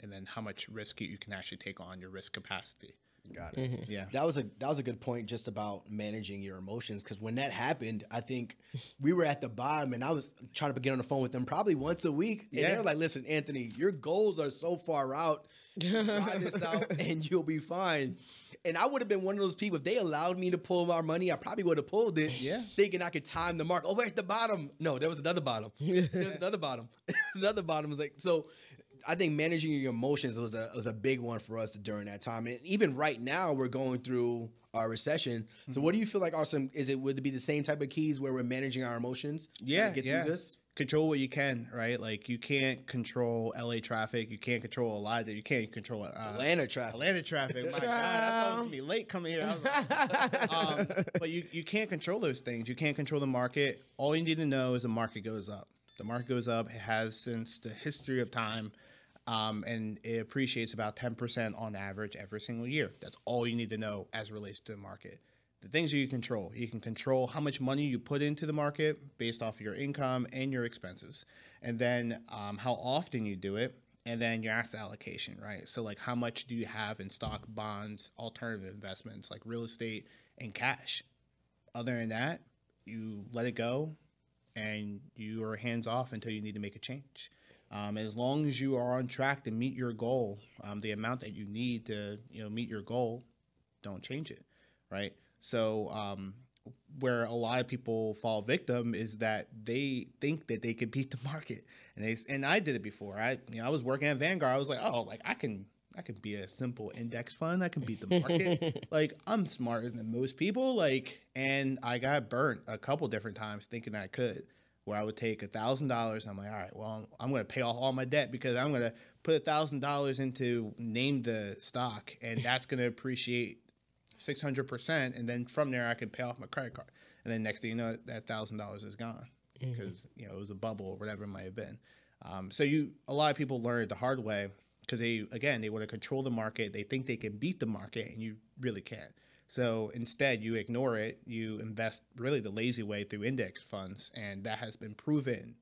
A: and then how much risk you can actually take on, your risk capacity.
C: Got it. Yeah, that was a good point just about managing your emotions, because when that happened, I think we were at the bottom, and I was trying to get on the phone with them probably once a week, and they were like, "Listen, Anthony, your goals are so far out. Try this out, and you'll be fine." And I would have been one of those people, if they allowed me to pull our money, I probably would have pulled it, thinking I could time the mark. Oh, we're at the bottom. No, there was another bottom. There's another bottom. There's another bottom. It's like, so I think managing your emotions was a big one for us during that time. And even right now, we're going through our recession. So what do you feel like would it be the same type of keys where we're managing our emotions?
A: Yeah,
C: to get through this?
A: Control what you can, right? Like, you can't control LA traffic. You can't control a lot that you can't control
C: Atlanta traffic.
A: Atlanta traffic. My God, I thought it was gonna be late coming here. But you can't control those things. You can't control the market. All you need to know is the market goes up. The market goes up. It has since the history of time. And it appreciates about 10% on average every single year. That's all you need to know as it relates to the market. The things you can control how much money you put into the market based off of your income and your expenses, and then how often you do it, and then your asset allocation, right? So like, how much do you have in stock, bonds, alternative investments like real estate and cash? Other than that, you let it go and you are hands off until you need to make a change. As long as you are on track to meet your goal, the amount that you need to, you know, meet your goal, don't change it, right? So where a lot of people fall victim is that they think that they can beat the market, and I did it before. I was working at Vanguard. I was like, oh, like I can be a simple index fund. I can beat the market. Like, I'm smarter than most people. Like, and I got burnt a couple different times thinking I could. Where I would take $1,000. I'm like, all right, well, I'm going to pay off all my debt because I'm going to put $1,000 into name the stock, and that's going to appreciate 600%. And then from there, I can pay off my credit card. And then next thing you know, that $1,000 is gone because, you know, it was a bubble or whatever it might have been. So a lot of people learn it the hard way because they want to control the market. They think they can beat the market, and you really can't. So instead, you ignore it. You invest really the lazy way through index funds, and that has been proven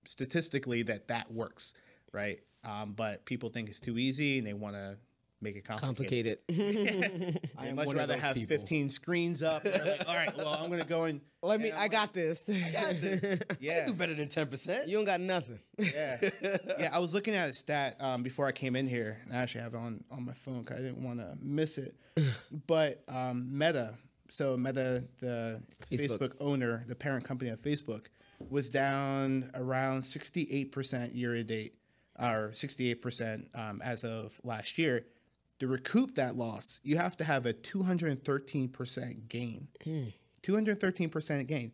A: statistically that works, right? But people think it's too easy, and they want to make it complicated. I'd much rather have 15 screens up. Like, all right, well, I'm going to go and...
B: I got this.
C: I got this. Yeah. I do better than 10%.
B: You don't got nothing.
A: Yeah. Yeah, I was looking at a stat before I came in here, and I actually have it on my phone because I didn't want to miss it. But Meta, the Facebook owner, the parent company of Facebook, was down around 68% year to date, or 68% as of last year. To recoup that loss, you have to have a 213% gain. 213% gain.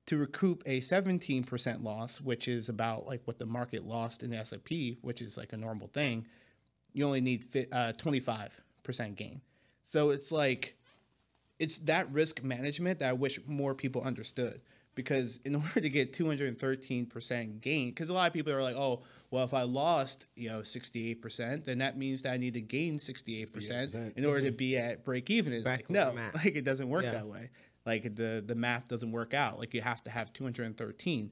A: To recoup a 17% loss, which is about like what the market lost in the S&P, which is like a normal thing, you only need 25% gain. So it's like, it's that risk management that I wish more people understood. Because in order to get 213% gain, because a lot of people are like, oh, well, if I lost, 68%, then that means that I need to gain 68% in order to be at break even. It's like, no, like it doesn't work that way. Like the math doesn't work out. Like you have to have 213,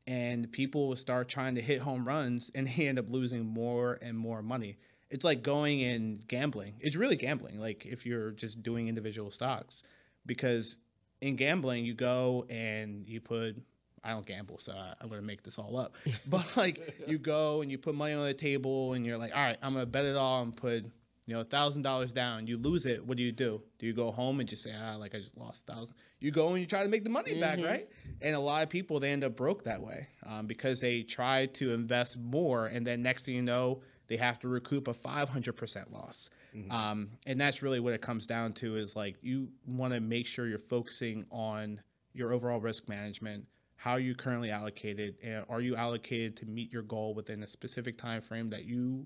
A: and people will start trying to hit home runs, and they end up losing more and more money. It's like going and gambling. It's really gambling. Like if you're just doing individual stocks, because in gambling, you go and you put, I don't gamble, so I'm going to make this all up. But like you go and you put money on the table and you're like, all right, I'm going to bet it all and put You know, $1,000 down, you lose it. What do? Do you go home and just say, like I just lost 1,000? You go and you try to make the money back, right? And a lot of people, they end up broke that way because they try to invest more, and then next thing you know, they have to recoup a 500% loss. And that's really what it comes down to, is like, you want to make sure you're focusing on your overall risk management. How are you currently allocated? And are you allocated to meet your goal within a specific time frame that you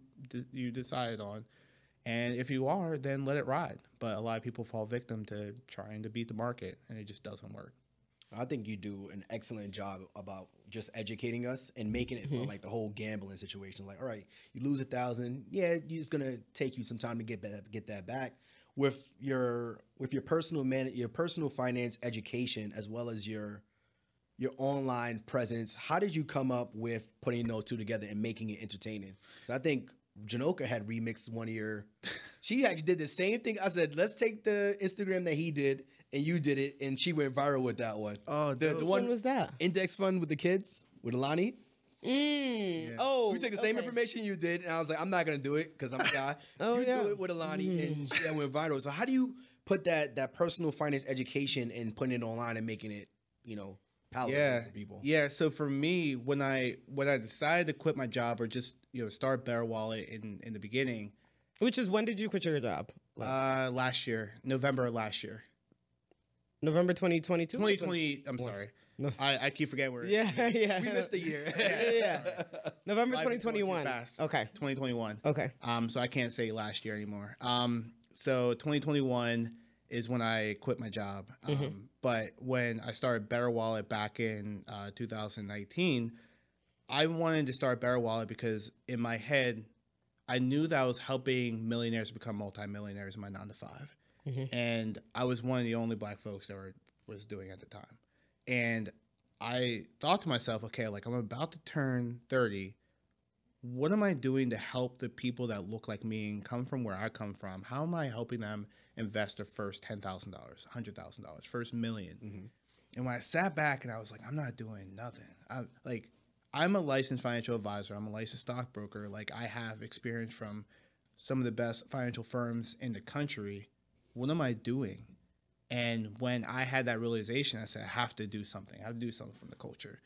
A: decided on? And if you are, then let it ride. But a lot of people fall victim to trying to beat the market, and it just doesn't work.
C: I think you do an excellent job about just educating us and making it feel like the whole gambling situation. Like, all right, you lose 1,000, yeah, it's gonna take you some time to get that back. With your personal finance education, as well as your online presence, how did you come up with putting those two together and making it entertaining? So I think Janoka had remixed one of your. She actually did the same thing. I said, let's take the Instagram that he did and you did it, and she went viral with that one.
A: Oh,
C: the one
B: was that?
C: Index fund with the kids with Alani.
B: Yeah. Oh,
C: we took the same information you did, and I was like, I'm not gonna do it because I'm a guy. You do it with Alani, and she went viral. So how do you put that personal finance education and putting it online and making it, palatable for people?
A: Yeah. So for me, when I decided to quit my job, or just start BetterWallet in the beginning,
B: which is, when did you quit your job?
A: Last year, November of last year.
B: November 2022?
A: 2020. I'm sorry. No. I keep forgetting where.
B: Yeah.
C: We missed a year.
B: Yeah. November 2021. Okay.
A: 2021.
B: Okay.
A: So I can't say last year anymore. So 2021 is when I quit my job. But when I started BetterWallet back in 2019, I wanted to start BetterWallet because in my head, I knew that I was helping millionaires become multimillionaires in my 9-to-5. And I was one of the only Black folks that was doing it at the time. And I thought to myself, okay, like, I'm about to turn 30. What am I doing to help the people that look like me and come from where I come from? How am I helping them invest their first $10,000, $100,000, first $1 million? And when I sat back and I was like, I'm not doing nothing. I'm a licensed financial advisor. I'm a licensed stockbroker. Like, I have experience from some of the best financial firms in the country. What am I doing? And when I had that realization, I said, I have to do something. I have to do something from the culture.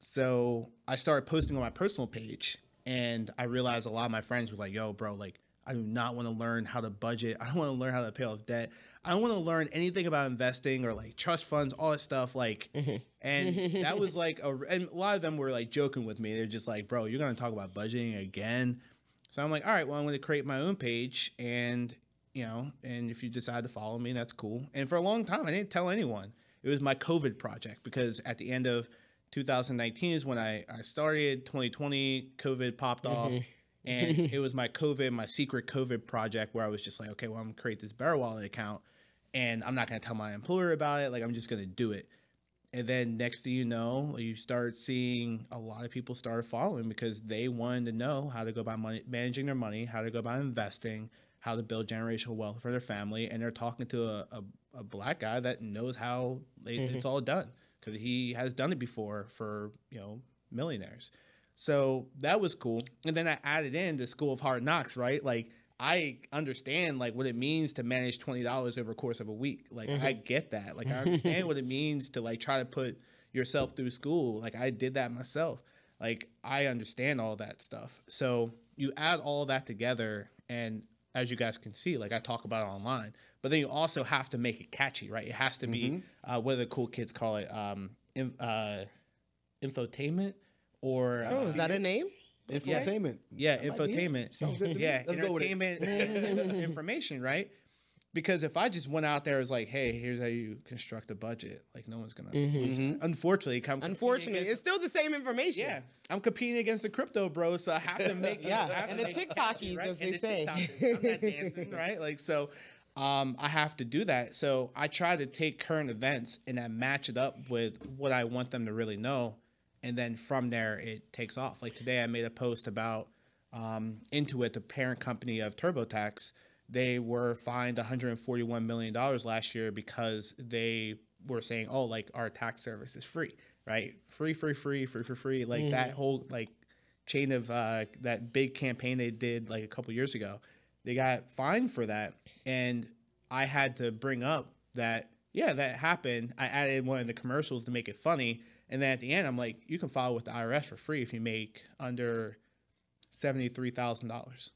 A: So I started posting on my personal page, and I realized a lot of my friends were like, yo, bro, like, I do not want to learn how to budget. I don't want to learn how to pay off debt. I don't want to learn anything about investing or like trust funds, all that stuff. Like, and that was like, and a lot of them were like joking with me. They're just like, bro, you're going to talk about budgeting again. So I'm like, all right, well, I'm going to create my own page, and and if you decide to follow me, that's cool. And for a long time, I didn't tell anyone. It was my COVID project, because at the end of 2019 is when I started. 2020, COVID popped off. And it was my secret COVID project, where I was just like, okay, well, I'm going to create this BetterWallet account, and I'm not going to tell my employer about it. Like, I'm just going to do it. And then next thing you know, you start seeing a lot of people started following, because they wanted to know how to go about managing their money, how to go about investing, how to build generational wealth for their family. And they're talking to a Black guy that knows how it's all done, because he has done it before for, millionaires. So that was cool. And then I added in the School of Hard Knocks, right? Like, I understand like what it means to manage $20 over the course of a week. Like, I get that. Like, I understand what it means to like try to put yourself through school. Like, I did that myself. Like, I understand all that stuff. So you add all that together, and as you guys can see, like, I talk about it online, but then you also have to make it catchy, right? It has to be, what do the cool kids call it? Infotainment, or
B: is that a name?
C: Infotainment.
A: Yeah, infotainment.
C: Sounds good to me.
A: Yeah,
C: Let's go with it.
A: Entertainment information, right? Because if I just went out there, as like, hey, here's how you construct a budget, like, no one's gonna. Unfortunately,
B: it's still the same information.
A: Yeah, I'm competing against the crypto bros, so I have to make
B: and the TikTokies, right? As they say.
A: I'm not dancing, right? Like, so. I have to do that. So I try to take current events and then match it up with what I want them to really know. And then from there, it takes off. Like, today I made a post about Intuit, the parent company of TurboTax. They were fined $141 million last year because they were saying, oh, like, our tax service is free, right? Free. Like, that whole like chain of that big campaign they did like a couple years ago. they got fined for that. And I had to bring up that, yeah, that happened. I added one of the commercials to make it funny. And then at the end, I'm like, you can file with the IRS for free if you make under $73,000.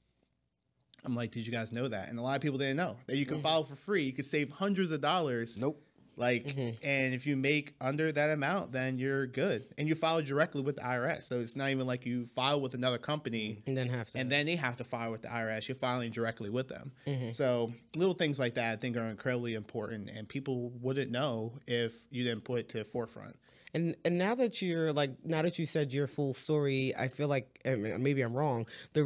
A: I'm like, did you guys know that? And a lot of people didn't know that you can file for free. You could save hundreds of dollars.
C: Nope.
A: Like, and if you make under that amount, then you're good. And you file directly with the IRS. So it's not even like you file with another company
B: and then
A: they have to file with the IRS. You're filing directly with them. So little things like that I think are incredibly important, and people wouldn't know if you didn't put it to the forefront.
B: And now that you said your full story, I feel like, maybe I'm wrong, the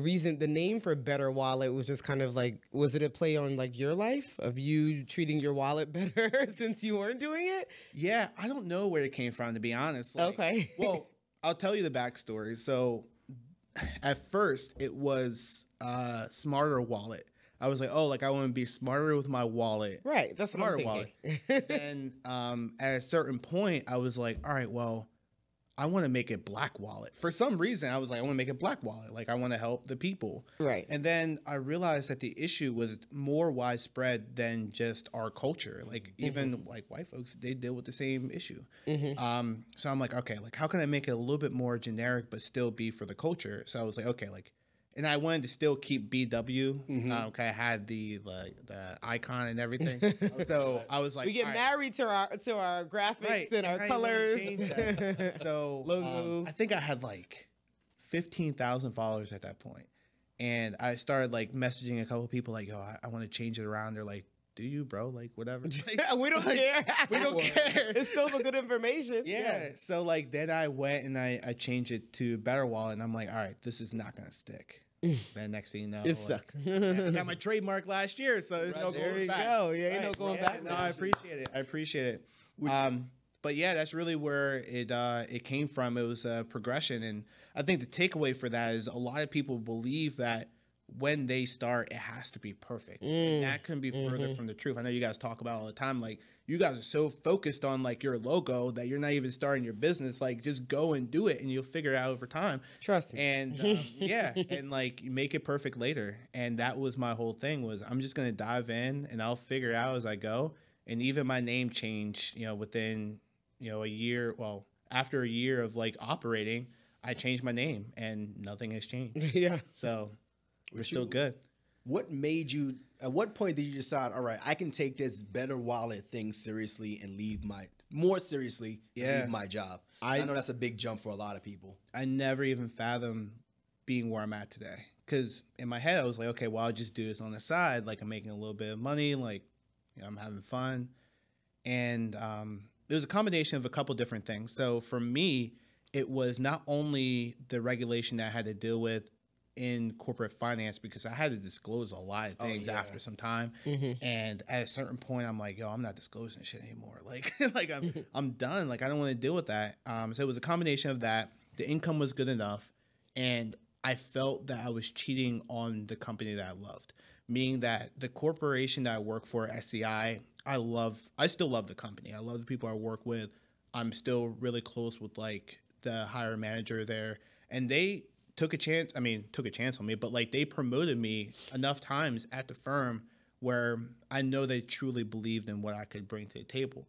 B: name for BetterWallet was just kind of like, was it a play on like your life of you treating your wallet better since you weren't doing it?
A: Yeah, I don't know where it came from, to be honest. Like,
B: okay.
A: Well, I'll tell you the backstory. So at first it was Smarter Wallet. I was like, oh, like I want to be smarter with my wallet.
B: Right. That's
A: Smarter
B: what I'm thinking.
A: Wallet. Then at a certain point, I was like, all right, well, I want to make it Black Wallet. For some reason, I was like, I want to make it Black Wallet. Like I want to help the people.
B: Right.
A: And then I realized that the issue was more widespread than just our culture. Like even like white folks, they deal with the same issue. So I'm like, okay, like how can I make it a little bit more generic, but still be for the culture? So I was like, okay, like, and I wanted to still keep BW. I had the icon and everything. So I was like,
B: we get married to our graphics and our colors.
A: So I think I had like 15,000 followers at that point, and I started like messaging a couple of people like, yo, I want to change it around. They're like, do you, bro? Like whatever. Like,
B: we don't care.
A: We don't care.
B: It's still the good information.
A: Yeah. So like then I went and I changed it to BetterWallet, and I'm like, all right, this is not gonna stick. Then next thing you know,
B: it stuck.
A: I got my trademark last year, so there's no going back.
B: There you go. Yeah, ain't no going back.
A: No, I appreciate it. But yeah, that's really where it came from. It was a progression, and I think the takeaway for that is a lot of people believe that when they start, it has to be perfect. And that couldn't be further from the truth. I know you guys talk about all the time, like you guys are so focused on like your logo that you're not even starting your business. Like just go and do it and you'll figure it out over time.
B: Trust me.
A: And yeah, and like make it perfect later. And that was my whole thing was I'm just going to dive in and I'll figure it out as I go. And even my name changed, within, a year. Well, after a year of like operating, I changed my name and nothing has changed.
B: Yeah.
A: So we're still good.
C: What made you, at what point did you decide, all right, I can take this BetterWallet thing seriously and leave my job? I know that's a big jump for a lot of people.
A: I never even fathomed being where I'm at today. Because in my head, I was like, okay, well, I'll just do this on the side. Like I'm making a little bit of money. Like, I'm having fun. And it was a combination of a couple different things. So for me, it was not only the regulation that I had to deal with in corporate finance, because I had to disclose a lot of things after some time. And at a certain point, I'm like, yo, I'm not disclosing shit anymore. Like, I'm done. Like, I don't want to deal with that. So it was a combination of that. The income was good enough. And I felt that I was cheating on the company that I loved, meaning that the corporation that I work for, SCI, I still love the company. I love the people I work with. I'm still really close with like the hire manager there, and they took a chance on me, but like they promoted me enough times at the firm where I know they truly believed in what I could bring to the table.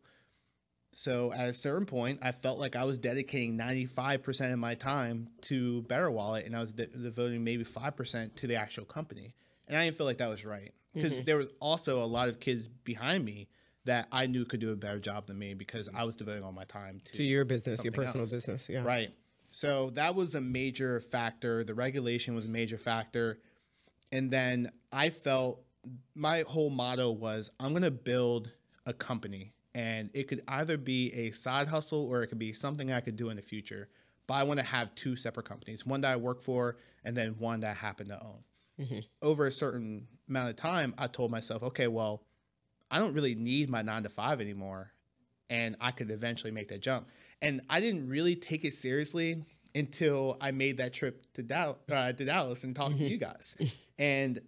A: So at a certain point, I felt like I was dedicating 95% of my time to BetterWallet, and I was devoting maybe 5% to the actual company. And I didn't feel like that was right, because there was also a lot of kids behind me that I knew could do a better job than me, because I was devoting all my time to
B: your business, your personal business. Yeah.
A: Right. So that was a major factor. The regulation was a major factor. And then I felt my whole motto was I'm going to build a company, and it could either be a side hustle or it could be something I could do in the future. But I want to have two separate companies, one that I work for and then one that I happen to own. Over a certain amount of time, I told myself, okay, well, I don't really need my 9-to-5 anymore, and I could eventually make that jump. And I didn't really take it seriously until I made that trip to Dallas and talked to you guys. And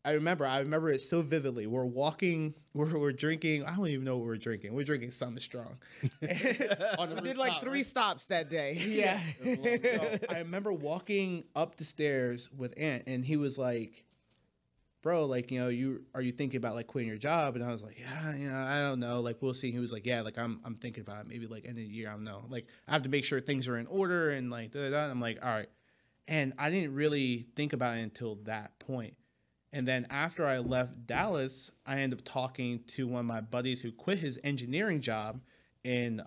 A: I remember it so vividly. We're walking, we're drinking. I don't even know what we're drinking. We're drinking something strong.
B: We did like 3 stops that day. Yeah.
A: I remember walking up the stairs with Ant, and he was like, bro, like, you know, are you thinking about like quitting your job? And I was like, yeah, you know, I don't know. Like, we'll see. He was like, yeah, like I'm thinking about it. Maybe like end of the year. I don't know. Like, I have to make sure things are in order and like, da-da-da. I'm like, all right. And I didn't really think about it until that point. And then after I left Dallas, I ended up talking to one of my buddies who quit his engineering job in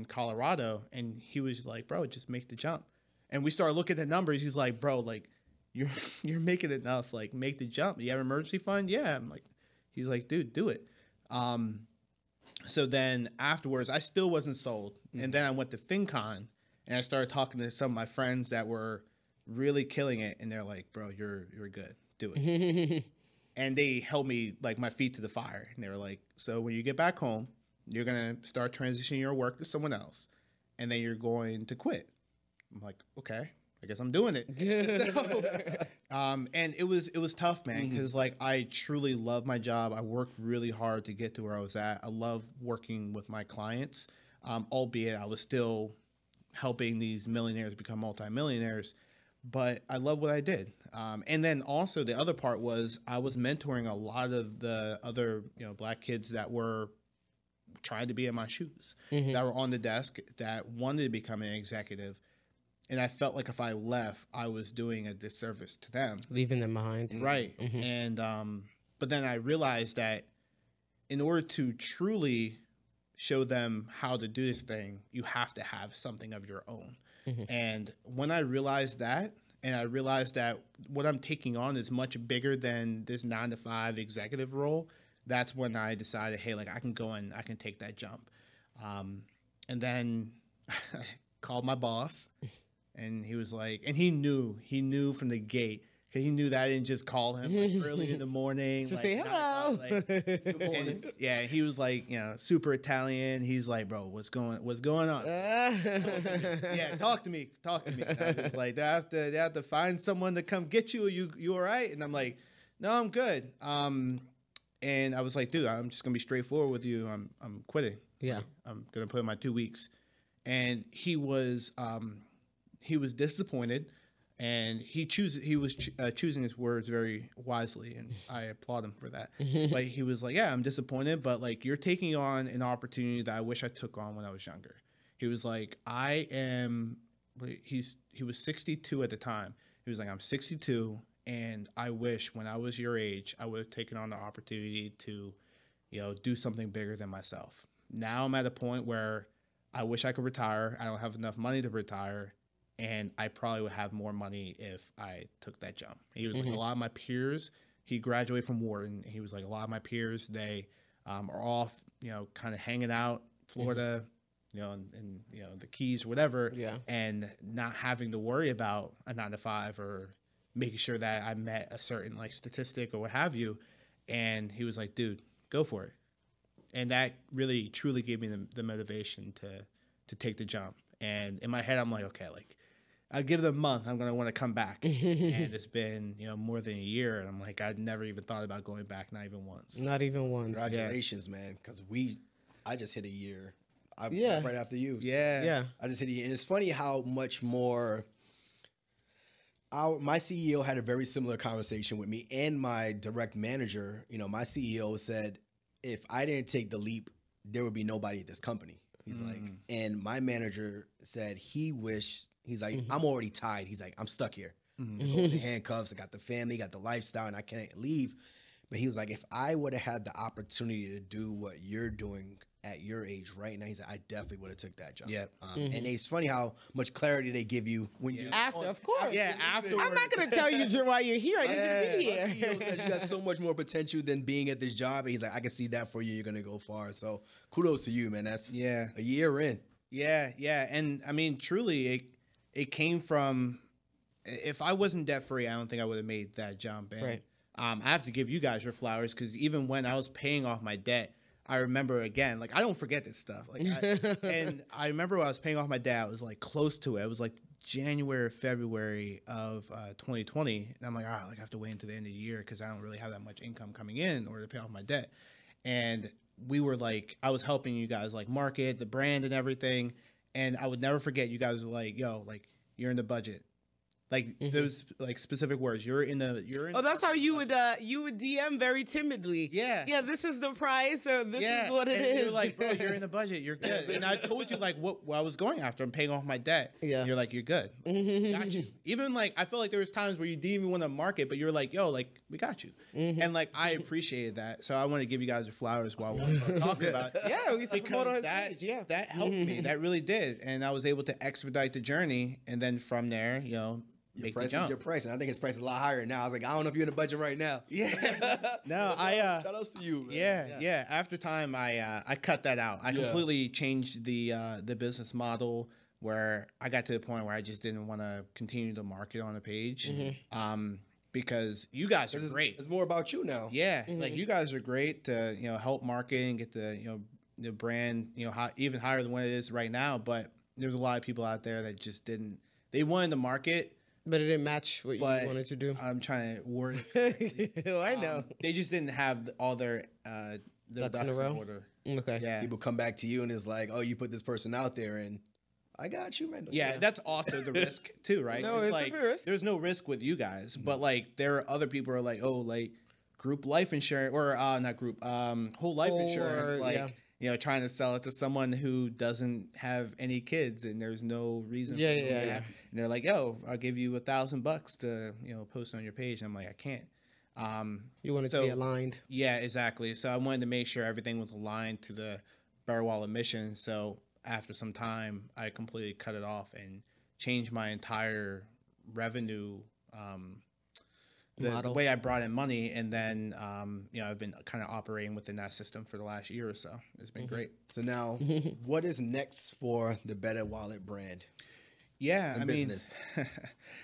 A: Colorado. And he was like, bro, just make the jump. And we started looking at numbers. He's like, bro, like, you're making enough, like, make the jump. You have an emergency fund? Yeah. I'm like, he's like, dude, do it. So then afterwards, I still wasn't sold. Mm-hmm. And then I went to FinCon and I started talking to some of my friends that were really killing it. And they're like, bro, you're good. Do it. And they held me like my feet to the fire. And they were like, so when you get back home, you're going to start transitioning your work to someone else. And then you're going to quit. I'm like, okay, I guess I'm doing it. And it was tough, man, because like I truly love my job. I worked really hard to get to where I was at. I love working with my clients, albeit I was still helping these millionaires become multimillionaires. But I love what I did. And then also the other part was I was mentoring a lot of the other, you know, Black kids that were trying to be in my shoes, that were on the desk, that wanted to become an executive. And I felt like if I left, I was doing a disservice to them.
B: Leaving them behind.
A: Right. And, but then I realized that in order to truly show them how to do this thing, you have to have something of your own. And when I realized that, and I realized that what I'm taking on is much bigger than this 9-to-5 executive role, that's when I decided, hey, like I can go and I can take that jump. And then I called my boss. And he was like, and he knew from the gate, because he knew that I didn't just call him like early in the morning
B: to
A: like,
B: say hello.
A: Like, good morning. Yeah, he was like, you know, super Italian. He's like, bro, what's going on? Yeah, talk to me. And I was like, they have to find someone to come get you. Are you all right? And I'm like, no, I'm good. And I was like, dude, I'm just gonna be straightforward with you. I'm quitting.
B: Yeah,
A: like, I'm gonna put in my 2 weeks. And he was disappointed, and he was choosing his words very wisely, and I applaud him for that. But he was like, yeah, I'm disappointed, but like you're taking on an opportunity that I wish I took on when I was younger. He was like, he was 62 at the time. He was like, I'm 62, and I wish when I was your age, I would have taken on the opportunity to, you know, do something bigger than myself. Now I'm at a point where I wish I could retire. I don't have enough money to retire. And I probably would have more money if I took that jump. He was like, a lot of my peers, he graduated from Wharton. He was like, a lot of my peers, they are off, you know, kind of hanging out, Florida, you know, and you know, the Keys, whatever. Yeah. And not having to worry about a 9-to-5 or making sure that I met a certain like statistic or what have you. And he was like, dude, go for it. And that really, truly gave me the motivation to take the jump. And in my head, I'm like, okay, like, I'll give it a month. I'm going to want to come back. And it's been, you know, more than a year. And I'm like, I'd never even thought about going back, not even once.
B: Not even once.
C: Congratulations, man. Because I just hit a year. Right after you. So
B: yeah.
C: I just hit a year. And it's funny how much more my CEO had a very similar conversation with me and my direct manager. You know, my CEO said, if I didn't take the leap, there would be nobody at this company. He's like, and my manager said he's like, I'm already tied. He's like, I'm stuck here. The handcuffs, I got the family, got the lifestyle, and I can't leave. But he was like, if I would have had the opportunity to do what you're doing at your age right now, he's like, I definitely would have took that job.
A: Yeah.
C: And it's funny how much clarity they give you when you're
B: after, of course.
A: Yeah, after.
B: I'm not going to tell you why you're here. I need you to be here.
C: CEO said you got so much more potential than being at this job. And he's like, I can see that for you. You're going to go far. So kudos to you, man. That's a year in.
A: Yeah. And I mean, truly, it came from, if I wasn't debt free, I don't think I would have made that jump. And,
B: right.
A: I have to give you guys your flowers, because even when I was paying off my debt, I remember, again, like, I don't forget this stuff. Like, and I remember when I was paying off my debt, I was like close to it. It was like January, February of 2020. And I'm like, all right, like, I have to wait until the end of the year because I don't really have that much income coming in order to pay off my debt. And we were like, I was helping you guys like market the brand and everything. And I would never forget, you guys were like, yo, like, you're in the budget. Like those like specific words. You're in.
B: Oh, that's how you would DM very timidly.
A: Yeah.
B: Yeah, this is the price, or this is what it is.
A: You're like, bro, you're in the budget. You're good. And I told you like what I was going after. I'm paying off my debt. Yeah. And you're like, you're good. Got you. Even like I feel like there was times where you didn't even want to market, but you're like, yo, like we got you. And like I appreciated that. So I want to give you guys your flowers while we're talking about it.
B: Yeah, we used to promote on his page. Yeah.
A: That helped me. That really did. And I was able to expedite the journey. And then from there, you know,
C: your price is your price, and I think his price is a lot higher now. I was like, I don't know if you're in the budget right now.
A: Yeah, no,
C: shout outs to you. Man.
A: Yeah. After time, I cut that out. I completely changed the business model where I got to the point where I just didn't want to continue to market on the page, because you guys are great.
C: It's more about you now.
A: Yeah, like you guys are great to help market and get the the brand even higher than what it is right now. But there's a lot of people out there that just didn't. They wanted to market.
B: But it didn't match what you wanted to do.
A: I'm trying to work.
B: I know.
A: They just didn't have all their ducks in order.
B: Okay.
C: Yeah. People come back to you and it's like, oh, you put this person out there and I got you, man.
A: Yeah, that's also the risk too, right?
B: No, it's
A: like,
B: a risk.
A: There's no risk with you guys, but like there are other people who are like, oh, like group life insurance or not group, whole life insurance, like. Trying to sell it to someone who doesn't have any kids and there's no reason.
B: Yeah.
A: And they're like, "Yo, I'll give you $1,000 to post on your page." And I'm like, I can't.
B: You want it to be aligned.
A: Yeah, exactly. So I wanted to make sure everything was aligned to the BetterWallet mission. So after some time, I completely cut it off and changed my entire revenue. The way I brought in money, and then I've been kind of operating within that system for the last year or so. It's been great.
C: So now, what is next for the BetterWallet brand?
A: Yeah, I mean,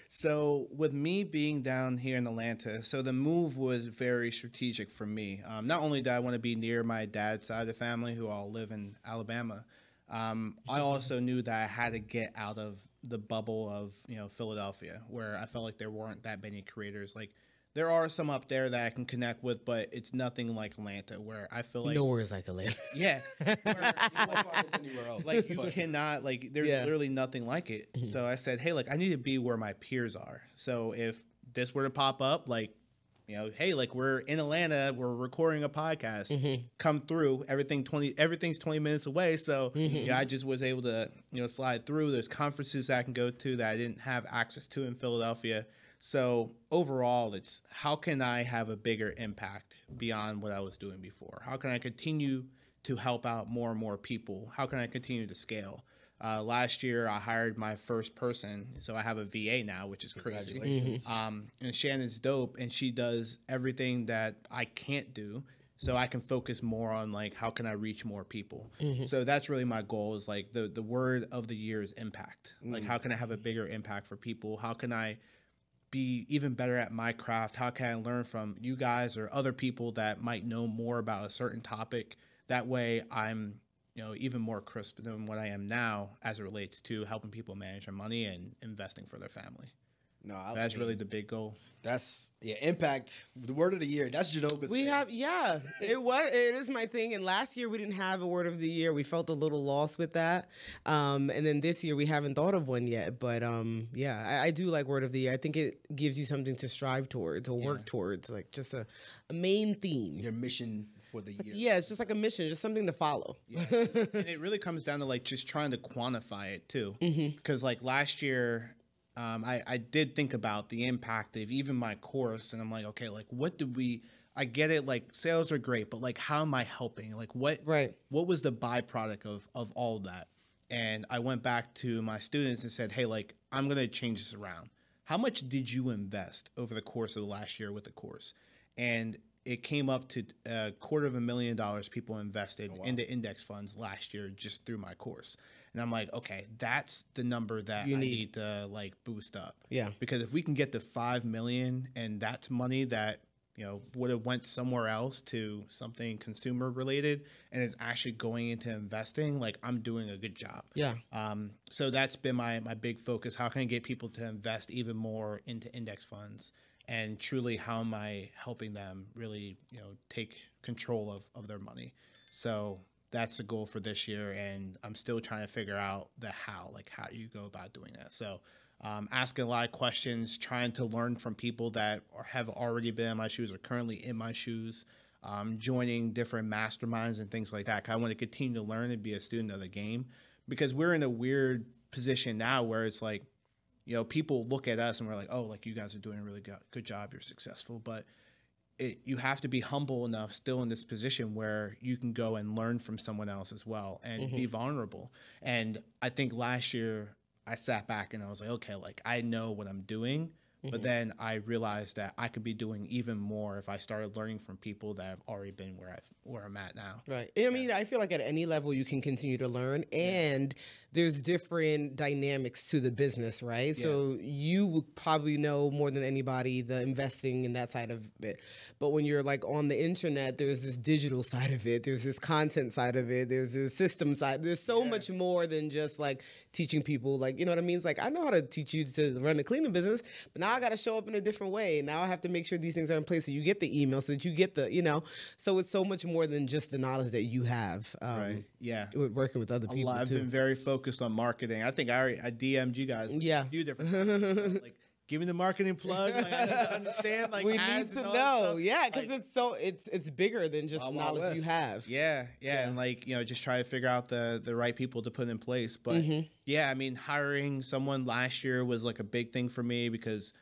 A: so with me being down here in Atlanta, so the move was very strategic for me. Not only did I want to be near my dad's side of the family, who all live in Alabama, I also knew that I had to get out of the bubble of Philadelphia, where I felt like there weren't that many creators. Like there are some up there that I can connect with, but it's nothing like Atlanta, where I feel like
B: nowhere is like Atlanta.
A: Yeah,
C: anywhere else.
A: Like you cannot there's literally nothing like it. So I said, hey, like I need to be where my peers are. So if this were to pop up, like hey, like we're in Atlanta, we're recording a podcast, come through. Everything's 20 minutes away. So I just was able to slide through. There's conferences that I can go to that I didn't have access to in Philadelphia. So overall, it's how can I have a bigger impact beyond what I was doing before? How can I continue to help out more and more people? How can I continue to scale? Last year, I hired my first person, so I have a VA now, which is crazy. And Shannon's dope, and she does everything that I can't do, so I can focus more on like how can I reach more people. So that's really my goal. Is like the word of the year is impact. Like how can I have a bigger impact for people? How can I be even better at my craft? How can I learn from you guys or other people that might know more about a certain topic? That way, I'm even more crisp than what I am now as it relates to helping people manage their money and investing for their family. No, that's really the big goal.
C: That's impact. The word of the year. That's Janoka's thing.
B: It is my thing. And last year we didn't have a word of the year. We felt a little lost with that. And then this year we haven't thought of one yet. But I do like word of the year. I think it gives you something to strive towards or work towards, like just a main theme.
C: Your mission for the year.
B: Yeah, it's just like a mission, just something to follow.
A: Yeah. And it really comes down to like just trying to quantify it too. Because like last year, I did think about the impact of even my course, and I'm like, okay, like I get it, like sales are great, but like how am I helping? Like what was the byproduct of all of that? And I went back to my students and said, hey, like I'm gonna change this around. How much did you invest over the course of the last year with the course? And it came up to $250,000 people invested into index funds last year just through my course. And I'm like, okay, that's the number that I need to like boost up. Yeah. Because if we can get to 5 million and that's money that, would have went somewhere else to something consumer related and it's actually going into investing, like I'm doing a good job. Yeah. So that's been my big focus. How can I get people to invest even more into index funds? And truly, how am I helping them really, take control of their money? So that's the goal for this year. And I'm still trying to figure out the how you go about doing that. So asking a lot of questions, trying to learn from people that have already been in my shoes or currently in my shoes, joining different masterminds and things like that. I want to continue to learn and be a student of the game, because we're in a weird position now where it's like, you know, people look at us and we're like, oh, like you guys are doing a really good job. You're successful. But you have to be humble enough still in this position where you can go and learn from someone else as well and be vulnerable. And I think last year I sat back and I was like, okay, like I know what I'm doing. But then I realized that I could be doing even more if I started learning from people that have already been where I'm at now.
B: Right. I mean, I feel like at any level you can continue to learn, and there's different dynamics to the business, right? Yeah. So you would probably know more than anybody the investing and that side of it. But when you're like on the internet, there's this digital side of it. There's this content side of it. There's this system side. There's so much more than just like teaching people, like, you know what I mean? It's like, I know how to teach you to run a cleaning business, but now I got to show up in a different way. Now I have to make sure these things are in place so you get the email, so that you get the, you know, so it's so much more than just the knowledge that you have.
A: Right. Yeah.
B: Working with other people.
A: I've been very focused on marketing. I think I DM'd you guys.
B: Yeah.
A: A few different things. Like, give me the marketing plug. Like, I don't understand. Like,
B: we need to know. Yeah, because
A: like,
B: it's bigger than just the knowledge you have.
A: Yeah, and like, you know, just try to figure out the right people to put in place. But yeah, I mean, hiring someone last year was like a big thing for me, because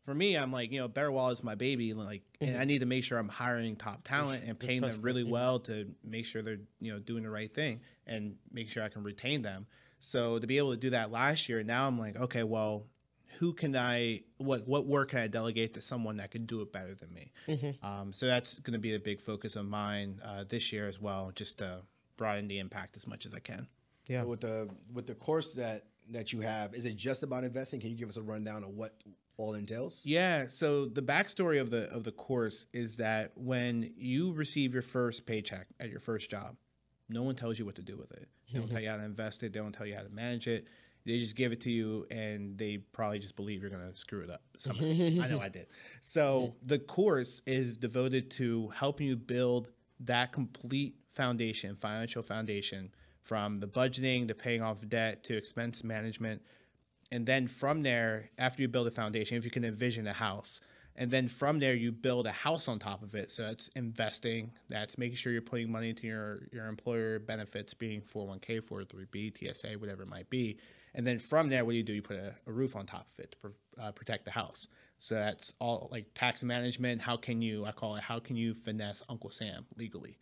A: for me, I'm like, you know, BetterWallet is my baby. Like, and I need to make sure I'm hiring top talent and paying them really well to make sure they're, you know, doing the right thing and make sure I can retain them. So to be able to do that last year, now I'm like, okay, well, what work can I delegate to someone that can do it better than me? So that's going to be a big focus of mine this year as well, just to broaden the impact as much as I can.
C: Yeah. So with the course that you have, is it just about investing? Can you give us a rundown of what all entails?
A: Yeah. So the backstory of the course is that when you receive your first paycheck at your first job, no one tells you what to do with it. They don't tell you how to invest it. They don't tell you how to manage it. They just give it to you, and they probably just believe you're going to screw it up somehow. I know I did. So the course is devoted to helping you build that complete foundation, financial foundation, from the budgeting to paying off debt to expense management. And then from there, after you build a foundation, if you can envision a house, and then from there you build a house on top of it. So that's investing. That's making sure you're putting money into your employer benefits, being 401k, 403b, TSA, whatever it might be. And then from there, what do? You put a roof on top of it to protect the house. So that's all like tax management. How can you finesse Uncle Sam legally?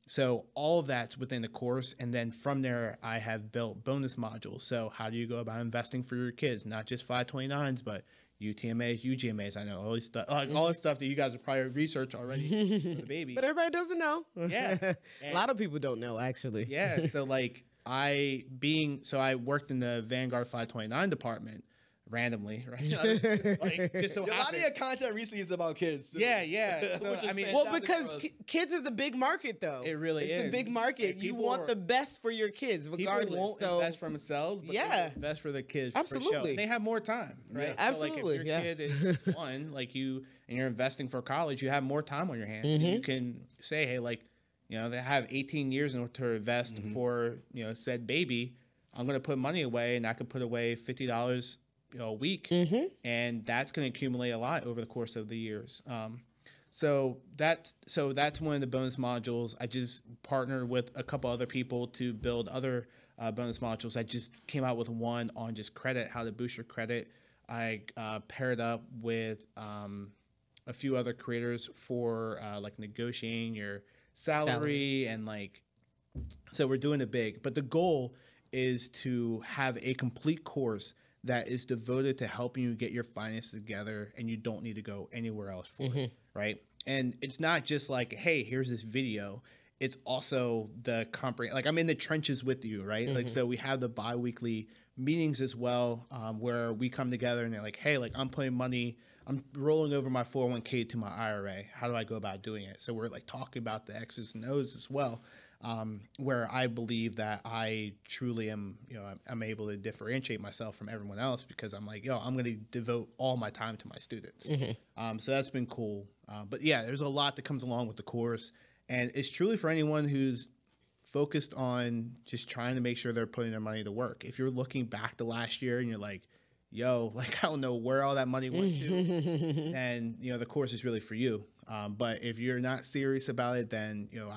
A: So all of that's within the course. And then from there, I have built bonus modules. So how do you go about investing for your kids? Not just 529s, but UTMAs, UGMAs. I know all this stuff, all this stuff that you guys have probably researched already for the baby.
B: But everybody doesn't know.
A: Yeah.
B: A lot of people don't know, actually.
A: Yeah. So like I worked in the Vanguard 529 department randomly, right? Like, just so
C: a lot of your content recently is about kids.
A: Yeah. So, I mean,
B: well, because kids is a big market, though.
A: It really is.
B: It's a big market. You want the best for your kids, regardless.
A: People won't invest for themselves, but they invest for their kids.
B: Absolutely.
A: For show. They have more time, right?
B: Yeah. Absolutely.
A: So, like, if your kid is one, like you, and you're investing for college, you have more time on your hands. And you can say, hey, like, you know, they have 18 years in order to invest for, you know, said baby. I'm going to put money away, and I could put away $50 a week, and that's going to accumulate a lot over the course of the years. So that's one of the bonus modules. I just partnered with a couple other people to build other bonus modules. I just came out with one on just credit, how to boost your credit. I paired up with a few other creators for like negotiating your salary and like, so we're doing it big. But the goal is to have a complete course that is devoted to helping you get your finances together, and you don't need to go anywhere else for it, right? And it's not just like, hey, here's this video. It's also the like I'm in the trenches with you, right? Like, so we have the bi-weekly meetings as well, where we come together and they're like, hey, like I'm putting money, I'm rolling over my 401k to my IRA. How do I go about doing it? So we're like talking about the X's and O's as well. Where I believe that I truly am, you know, I'm able to differentiate myself from everyone else, because I'm like, yo, I'm going to devote all my time to my students. So that's been cool. But yeah, there's a lot that comes along with the course, and it's truly for anyone who's focused on just trying to make sure they're putting their money to work. If you're looking back to last year and you're like, yo, like, I don't know where all that money went to, and, you know, the course is really for you. But if you're not serious about it, then, you know,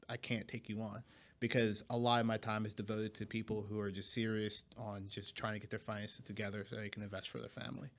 A: I can't take you on, because a lot of my time is devoted to people who are just serious on just trying to get their finances together so they can invest for their family.